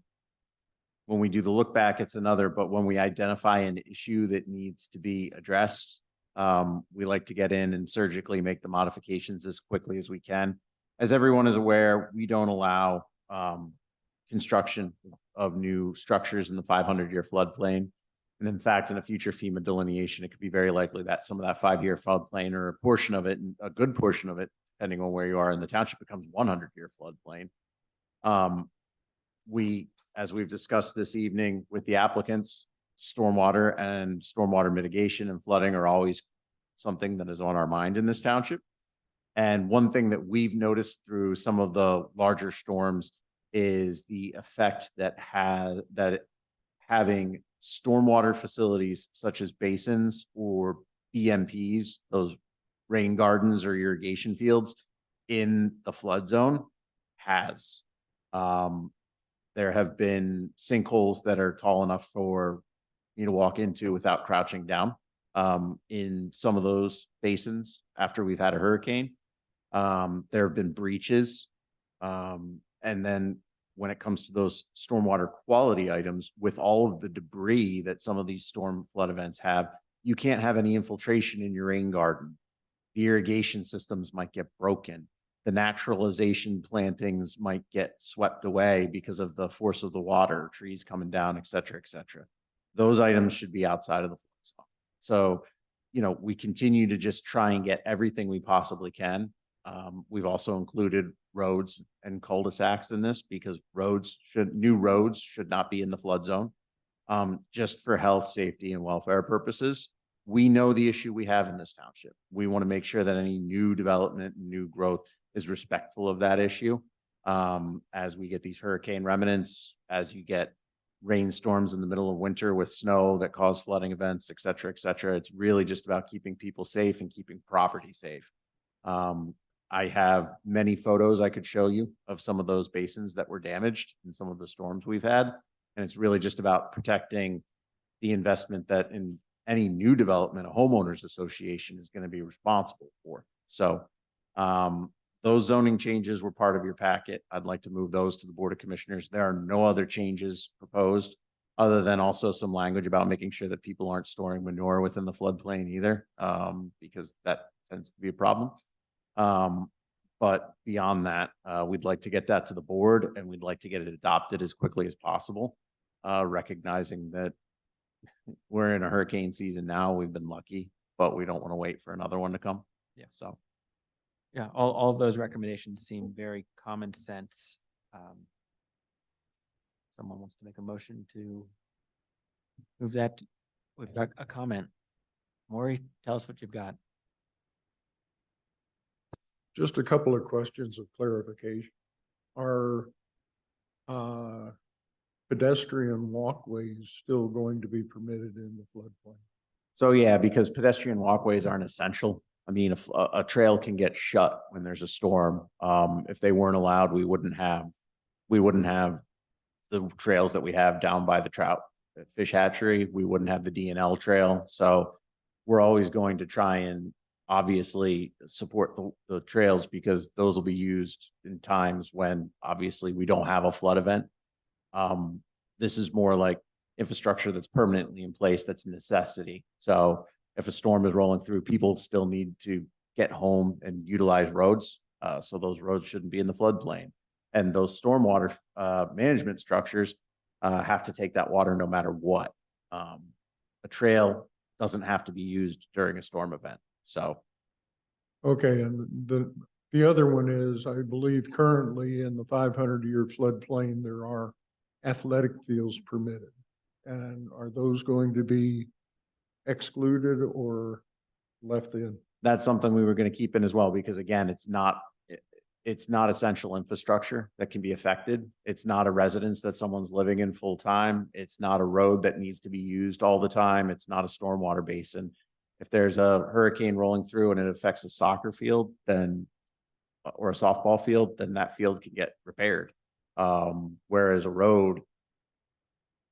we do the look back, it's another, but when we identify an issue that needs to be addressed, we like to get in and surgically make the modifications as quickly as we can. As everyone is aware, we don't allow construction of new structures in the 500-year floodplain. And in fact, in a future FEMA delineation, it could be very likely that some of that 5-year floodplain or a portion of it, and a good portion of it, depending on where you are in the township, becomes 100-year floodplain. As we've discussed this evening with the applicants, stormwater mitigation and flooding are always something that is on our mind in this township. And one thing that we've noticed through some of the larger storms is the effect that having stormwater facilities such as basins or BMPs, those rain gardens or irrigation fields in the flood zone has. There have been sinkholes that are tall enough for you to walk into without crouching down in some of those basins after we've had a hurricane. There have been breaches. And then when it comes to those stormwater quality items, with all of the debris that some of these storm flood events have, you can't have any infiltration in your rain garden. The irrigation systems might get broken. The naturalization plantings might get swept away because of the force of the water, trees coming down, et cetera, et cetera. Those items should be outside of the flood zone. So, we continue to just try and get everything we possibly can. We've also included roads and cul-de-sacs in this because new roads should not be in the flood zone. Just for health, safety, and welfare purposes. We know the issue we have in this township. We want to make sure that any new development, new growth is respectful of that issue. As we get these hurricane remnants, as you get rainstorms in the middle of winter with snow that cause flooding events, et cetera, et cetera. It's really just about keeping people safe and keeping property safe. I have many photos I could show you of some of those basins that were damaged in some of the storms we've had. And it's really just about protecting the investment that in any new development, a homeowners association is going to be responsible for. So those zoning changes were part of your packet. I'd like to move those to the Board of Commissioners. There are no other changes proposed other than also some language about making sure that people aren't storing manure within the floodplain either, because that tends to be a problem. But beyond that, we'd like to get that to the board and we'd like to get it adopted as quickly as possible, recognizing that we're in a hurricane season now. We've been lucky, but we don't want to wait for another one to come. Yeah. So. Yeah, all of those recommendations seem very common sense. Someone wants to make a motion to move that. We've got a comment. Maury, tell us what you've got. Just a couple of questions of clarification. Are pedestrian walkways still going to be permitted in the floodplain? So yeah, because pedestrian walkways aren't essential. I mean, if a trail can get shut when there's a storm, if they weren't allowed, we wouldn't have the trails that we have down by the trout fish hatchery. We wouldn't have the DNL trail. So we're always going to try and obviously support the trails because those will be used in times when obviously we don't have a flood event. This is more like infrastructure that's permanently in place, that's a necessity. So if a storm is rolling through, people still need to get home and utilize roads. So those roads shouldn't be in the floodplain. And those stormwater management structures have to take that water no matter what. A trail doesn't have to be used during a storm event. So Okay, and the other one is, I believe currently in the 500-year floodplain, there are athletic fields permitted. And are those going to be excluded or left in? that's something we were going to keep in as well, because again, it's not essential infrastructure that can be affected. It's not a residence that someone's living in full time. It's not a road that needs to be used all the time. It's not a stormwater basin. If there's a hurricane rolling through and it affects a soccer field, then, or a softball field, then that field can get repaired. Whereas a road,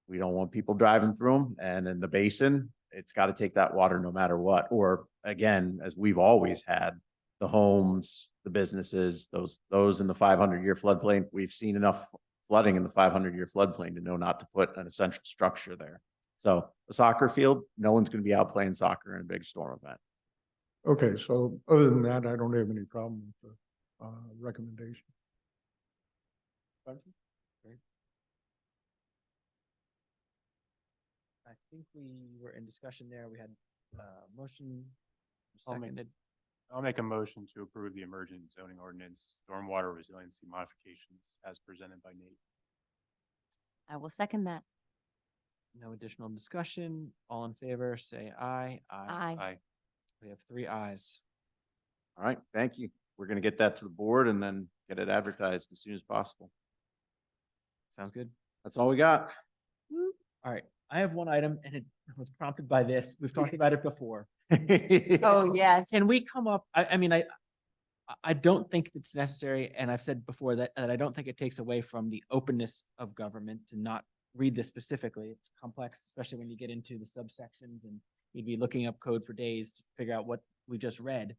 we don't want people driving through them, and in the basin, it's got to take that water no matter what. Or again, as we've always had, the homes, the businesses, those in the 500-year floodplain, we've seen enough flooding in the 500-year floodplain to know not to put an essential structure there. So a soccer field, no one's going to be out playing soccer in a big storm event. Okay, so other than that, I don't have any problem with the recommendation. I think we were in discussion there. We had motion I'll make- seconded. I'll make a motion to approve the emergent zoning ordinance, stormwater resiliency modifications as presented by Nate. I will second that. No additional discussion. All in favor, say aye. Aye. Aye. We have 3 ayes. All right, thank you. We're going to get that to the board and then get it advertised as soon as possible. Sounds good. That's all we got. All right. I have one item and it was prompted by this. We've talked about it before. Oh, yes. Can we come up, I mean, I don't think it's necessary, and I've said before that I don't think it takes away from the openness of government to not read this specifically. It's complex, especially when you get into the subsections and you'd be looking up code for days to figure out what we just read.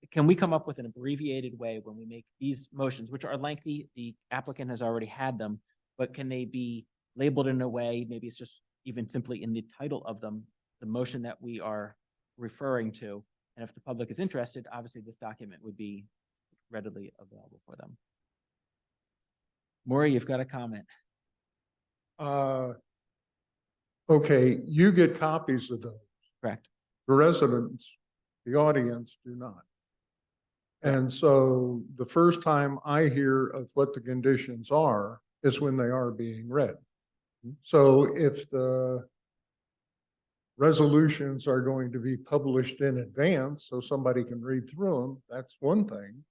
Can we come up with an abbreviated way when we make these motions, which are lengthy, the applicant has already had them, but can they be labeled in a way, maybe it's just even simply in the title of them, the motion that we are referring to? And if the public is interested, obviously this document would be readily available for them. Maury, you've got a comment. Okay, you get copies of those. Correct. The residents, the audience do not. And so the first time I hear of what the conditions are is when they are being read. So if the resolutions are going to be published in advance so somebody can read through them, that's one thing.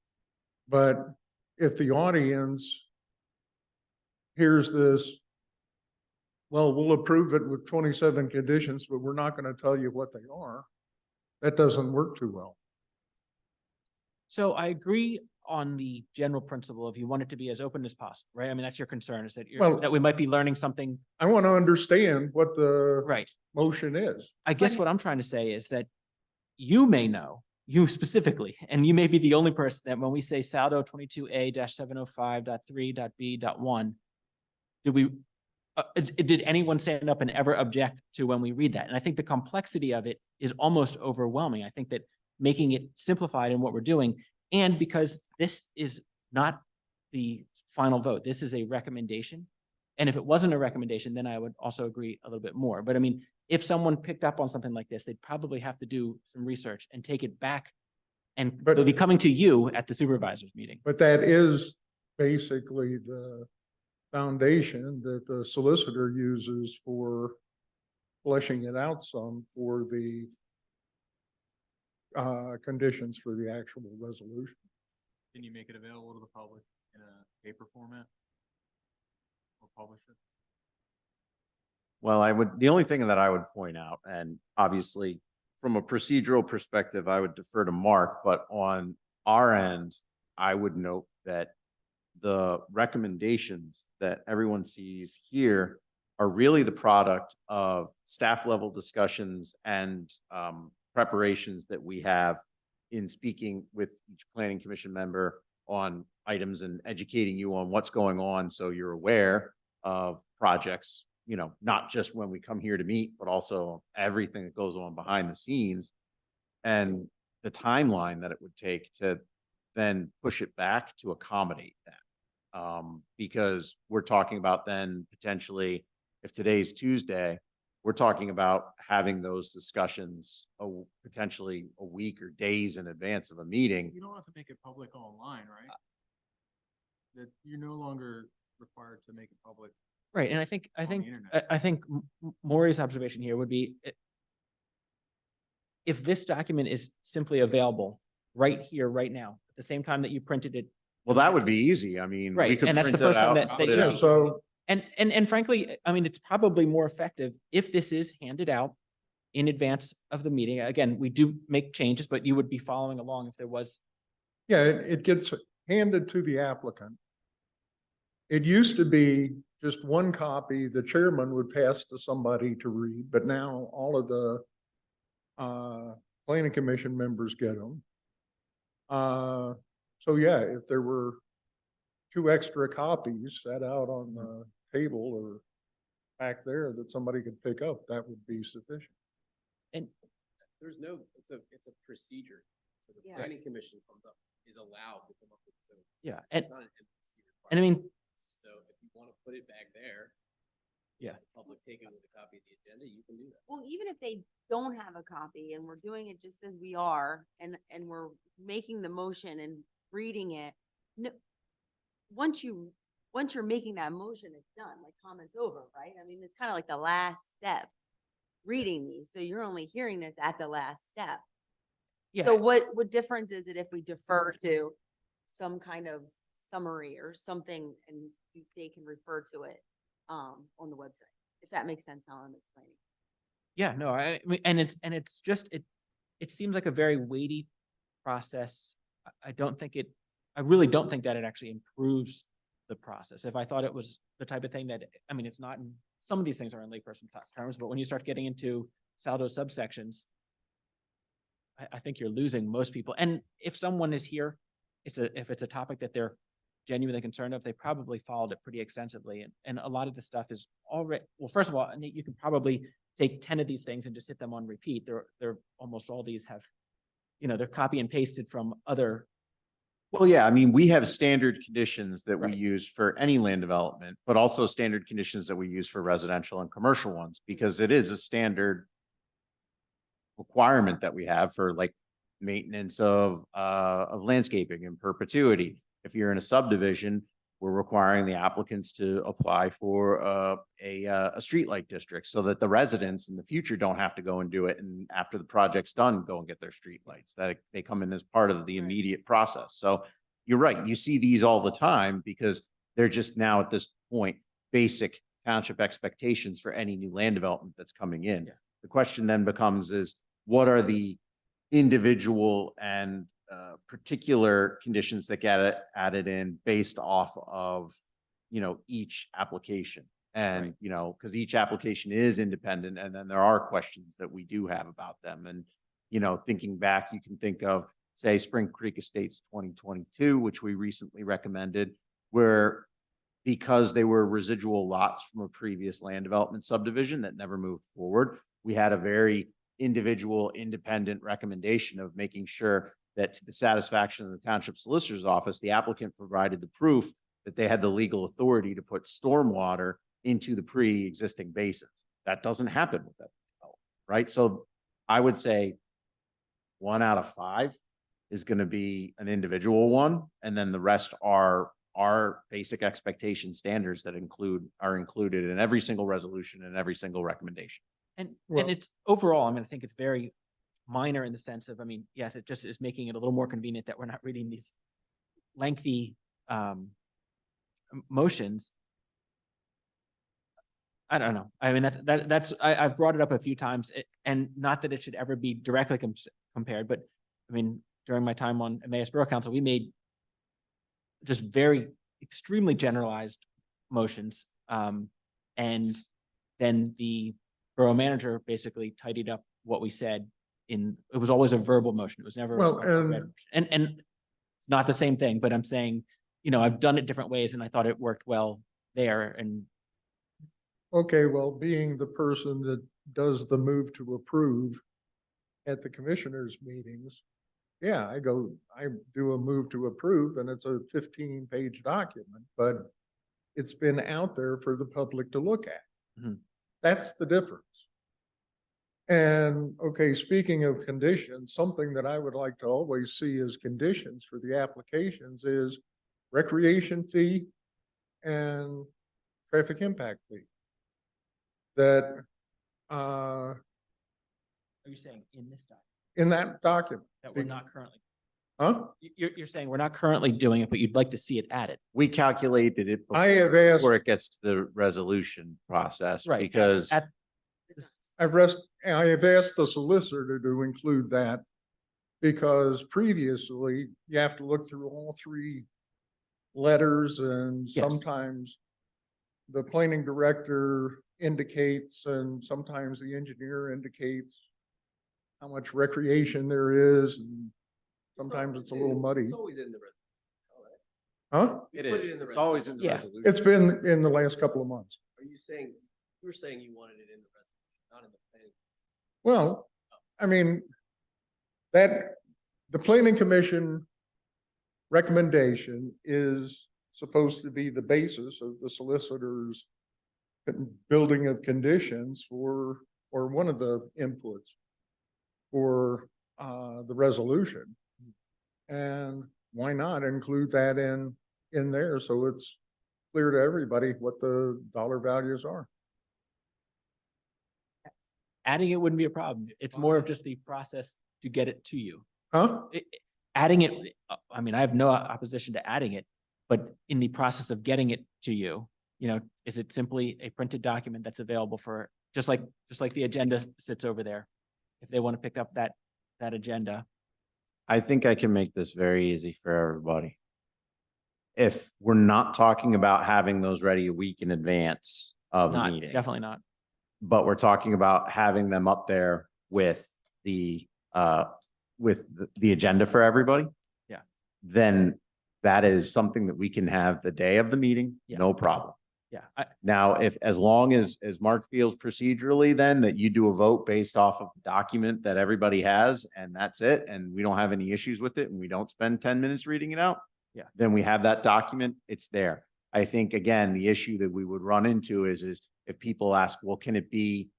But if the audience hears this, well, we'll approve it with 27 conditions, but we're not going to tell you what they are, that doesn't work too well. So I agree on the general principle of you want it to be as open as possible, right? I mean, that's your concern, is that Well- that we might be learning something. I want to understand what the Right. motion is. I guess what I'm trying to say is that you may know, you specifically, and you may be the only person that when we say Saldo 22A-705.3.B.1, did anyone stand up and ever object to when we read that? And I think the complexity of it is almost overwhelming. I think that making it simplified in what we're doing, and because this is not the final vote, this is a recommendation. And if it wasn't a recommendation, then I would also agree a little bit more. But I mean, if someone picked up on something like this, they'd probably have to do some research and take it back. And But- they'll be coming to you at the supervisors meeting. But that is basically the foundation that the solicitor uses for fleshing it out some for the conditions for the actual resolution. Can you make it available to the public in a paper format? Or publish it? Well, the only thing that I would point out, and obviously from a procedural perspective, I would defer to Mark, but on our end, I would note that the recommendations that everyone sees here are really the product of staff level discussions and preparations that we have in speaking with each planning commission member on items and educating you on what's going on, so you're aware of projects, you know, not just when we come here to meet, but also everything that goes on behind the scenes and the timeline that it would take to then push it back to accommodate that. Because we're talking about then potentially, if today's Tuesday, we're talking about having those discussions potentially a week or days in advance of a meeting. You don't have to make it public online, right? That you're no longer required to make it public. Right, and I think, On the internet. I think Maury's observation here would be if this document is simply available right here, right now, at the same time that you printed it. Well, that would be easy. I mean, we Right, could and that's the print it first time out, that put you it know, Yeah, out. so And frankly, I mean, it's probably more effective if this is handed out in advance of the meeting. Again, we do make changes, but you would be following along if there was. yeah, it gets handed to the applicant. It used to be just one copy the chairman would pass to somebody to read, but now all of the planning commission members get them. So yeah, if there were 2 extra copies set out on the table or back there that somebody could pick up, that would be sufficient. And There's no, it's a procedure. So the Yeah. planning commission comes up, is allowed to come up with its own. yeah, It's not an NPC and I mean, requirement. So if you want to put it back there. Yeah. the Public take it with a copy of the agenda, you can do that. Well, even if they don't have a copy and we're doing it just as we are and we're making the motion and reading it, no, once you're making that motion, it's done, like comments over, right? I mean, it's kind of like the last step, reading these. So you're only hearing this at the last step. yeah, So what difference is it if we defer to some kind of summary or something and they can refer to it on the website? If that makes sense how I'm explaining. yeah, no, I mean, and it's just, it seems like a very weighty process. I don't think I really don't think that it actually improves the process. If I thought it was the type of thing that, I mean, it's not in, some of these things are in layperson terms, but when you start getting into Saldo subsections, I think you're losing most people. And if someone is here, if it's a topic that they're genuinely concerned of, they probably followed it pretty extensively. And a lot of the stuff is already, well, first of all, and you can probably take 10 of these things and just hit them on repeat. They're almost all these have, you know, they're copy and pasted from other. Well, yeah, I mean, we have standard conditions that we Right. use for any land development, but also standard conditions that we use for residential and commercial ones, because it is a standard requirement that we have for like maintenance of landscaping in perpetuity. If you're in a subdivision, we're requiring the applicants to apply for a streetlight district so that the residents in the future don't have to go and do it. And after the project's done, go and get their streetlights, that they come in as part of the Right. immediate process. So you're right. You see these all the time because they're just now at this point, basic township expectations for any new land development that's coming in. Yeah. The question then becomes is what are the individual and particular conditions that get added in based off of, you know, each application. And, Right. you know, because each application is independent and then there are questions that we do have about them. And, you know, thinking back, you can think of, say, Spring Creek Estates 2022, which we recently recommended, where because they were residual lots from a previous land development subdivision that never moved forward, we had a very individual, independent recommendation of making sure that to the satisfaction of the township solicitor's office, the applicant provided the proof that they had the legal authority to put stormwater into the pre-existing basins. That doesn't happen with that, right? So I would say 1 out of 5 is going to be an individual one, and then the rest are our basic expectation standards that are included in every single resolution and every single recommendation. And Well- it's overall, I mean, I think it's very minor in the sense of, I mean, yes, it just is making it a little more convenient that we're not reading these lengthy motions. I don't know. I mean, I've brought it up a few times and not that it should ever be directly compared, but I mean, during my time on Emmaus Borough Council, we made just very extremely generalized motions. And then the borough manager basically tidied up what we said it was always a verbal motion. It was never. Well, a read motion. And it's not the same thing, but I'm saying, I've done it different ways and I thought it worked well there and Okay, well, being the person that does the move to approve at the commissioners' meetings, yeah, I do a move to approve and it's a 15-page document, but it's been out there for the public to look at. Mhm. That's the difference. And, okay, speaking of conditions, something that I would like to always see as conditions for the applications is recreation fee and traffic impact fee. That, are you saying in this document in that document, that we're not currently, huh? you're saying we're not currently doing it, but you'd like to see it added? We calculated it I have asked, before it gets to the resolution process. Right. Because At- I have asked the solicitor to include that because previously you have to look through all three letters and Yes. sometimes the planning director indicates and sometimes the engineer indicates how much recreation there is and sometimes it's a little muddy. It's always in the resolution. Huh? it You put it is, in the it's always in the Yeah. resolution. It's been in the last couple of months. Are you saying, you were saying you wanted it in the resolution, not in the planning? Well, I mean, the planning commission recommendation is supposed to be the basis of the solicitor's building of conditions or one of the inputs for the resolution. And why not include that in there so it's clear to everybody what the dollar values are? Adding it wouldn't be a problem. It's more of just the process to get it to you. Huh? Adding it, I mean, I have no opposition to adding it, but in the process of getting it to you, is it simply a printed document that's available for, just like the agenda sits over there? If they want to pick up that agenda, I think I can make this very easy for everybody. If we're not talking about having those ready a week in advance of the not, meeting, definitely not. but we're talking about having them up there with the agenda for everybody. Yeah. Then that is something that we can have the day of the meeting, Yeah. no problem. Yeah, Now, as long as Mark feels procedurally then that you do a vote based off of the document that everybody has and that's it, and we don't have any issues with it and we don't spend 10 minutes reading it out. Yeah. Then we have that document, it's there. I think, again, the issue that we would run into is if people ask, well, can it be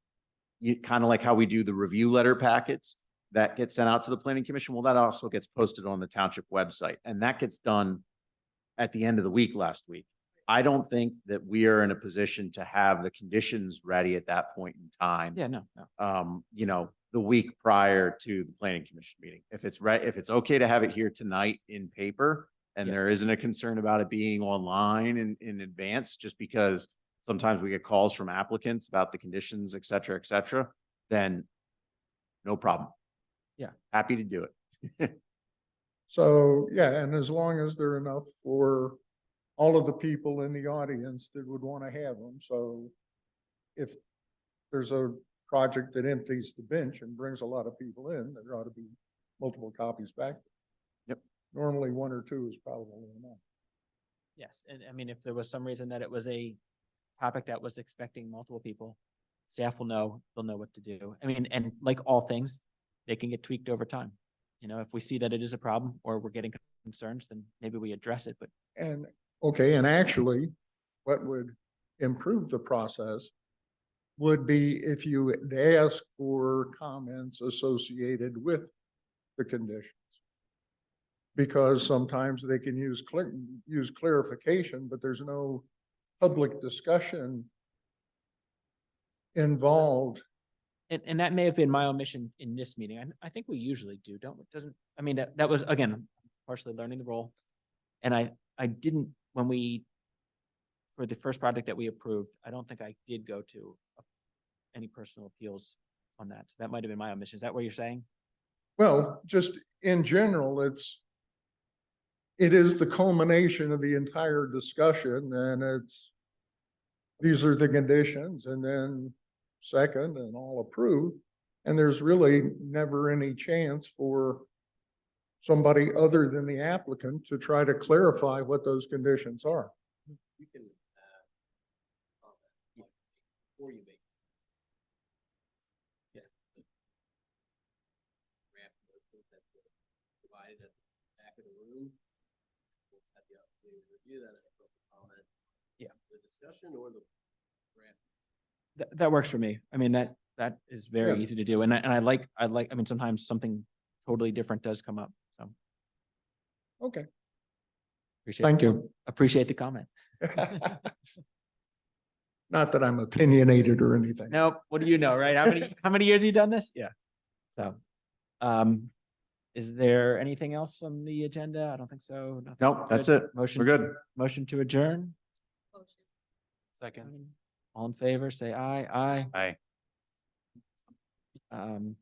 kind of like how we do the review letter packets that get sent out to the planning commission? Well, that also gets posted on the township website and that gets done at the end of the week last week. I don't think that we are in a position to have the conditions ready at that point in time. yeah, no. The week prior to the planning commission meeting. If it's right, if it's okay to have it here tonight in paper and there isn't a concern about it being online in advance, just because sometimes we get calls from applicants about the conditions, et cetera, then no problem. Yeah. Happy to do it. So, yeah, and as long as they're enough for all of the people in the audience that would want to have them. So if there's a project that empties the bench and brings a lot of people in, there ought to be multiple copies back. Yep. Normally one or two is probably enough. Yes, and I mean, if there was some reason that it was a topic that was expecting multiple people, staff will know, they'll know what to do. I mean, and like all things, they can get tweaked over time. If we see that it is a problem or we're getting concerns, then maybe we address it, but And, okay, and actually, what would improve the process would be if you would ask for comments associated with the conditions. Because sometimes they can use clarification, but there's no public discussion involved. And that may have been my omission in this meeting. I think we usually do, I mean, that was, again, partially learning the role. And I didn't, when we for the first project that we approved, I don't think I did go to any personal appeals on that. So that might have been my omission. Is that what you're saying? Well, just in general, it is the culmination of the entire discussion and these are the conditions and then second and all approved. And there's really never any chance for somebody other than the applicant to try to clarify what those conditions are. You can, comment before you make. Yeah. Draft motion that's provided at the back of the room. We'll have the opportunity to review that and comment. Yeah. The discussion or the draft. That works for me. I mean, that is very Yeah. easy to do. And I like, I mean, sometimes something totally different does come up. So Okay, appreciate. thank you. Appreciate the comment. Not that I'm opinionated or anything. Nope. What do you know, right? How many years have you done this? Yeah. So, is there anything else on the agenda? I don't think so. Nothing. Nope, that's Good. it. Motion. We're good. Motion to adjourn. Second. All in favor, say aye. Aye. Aye.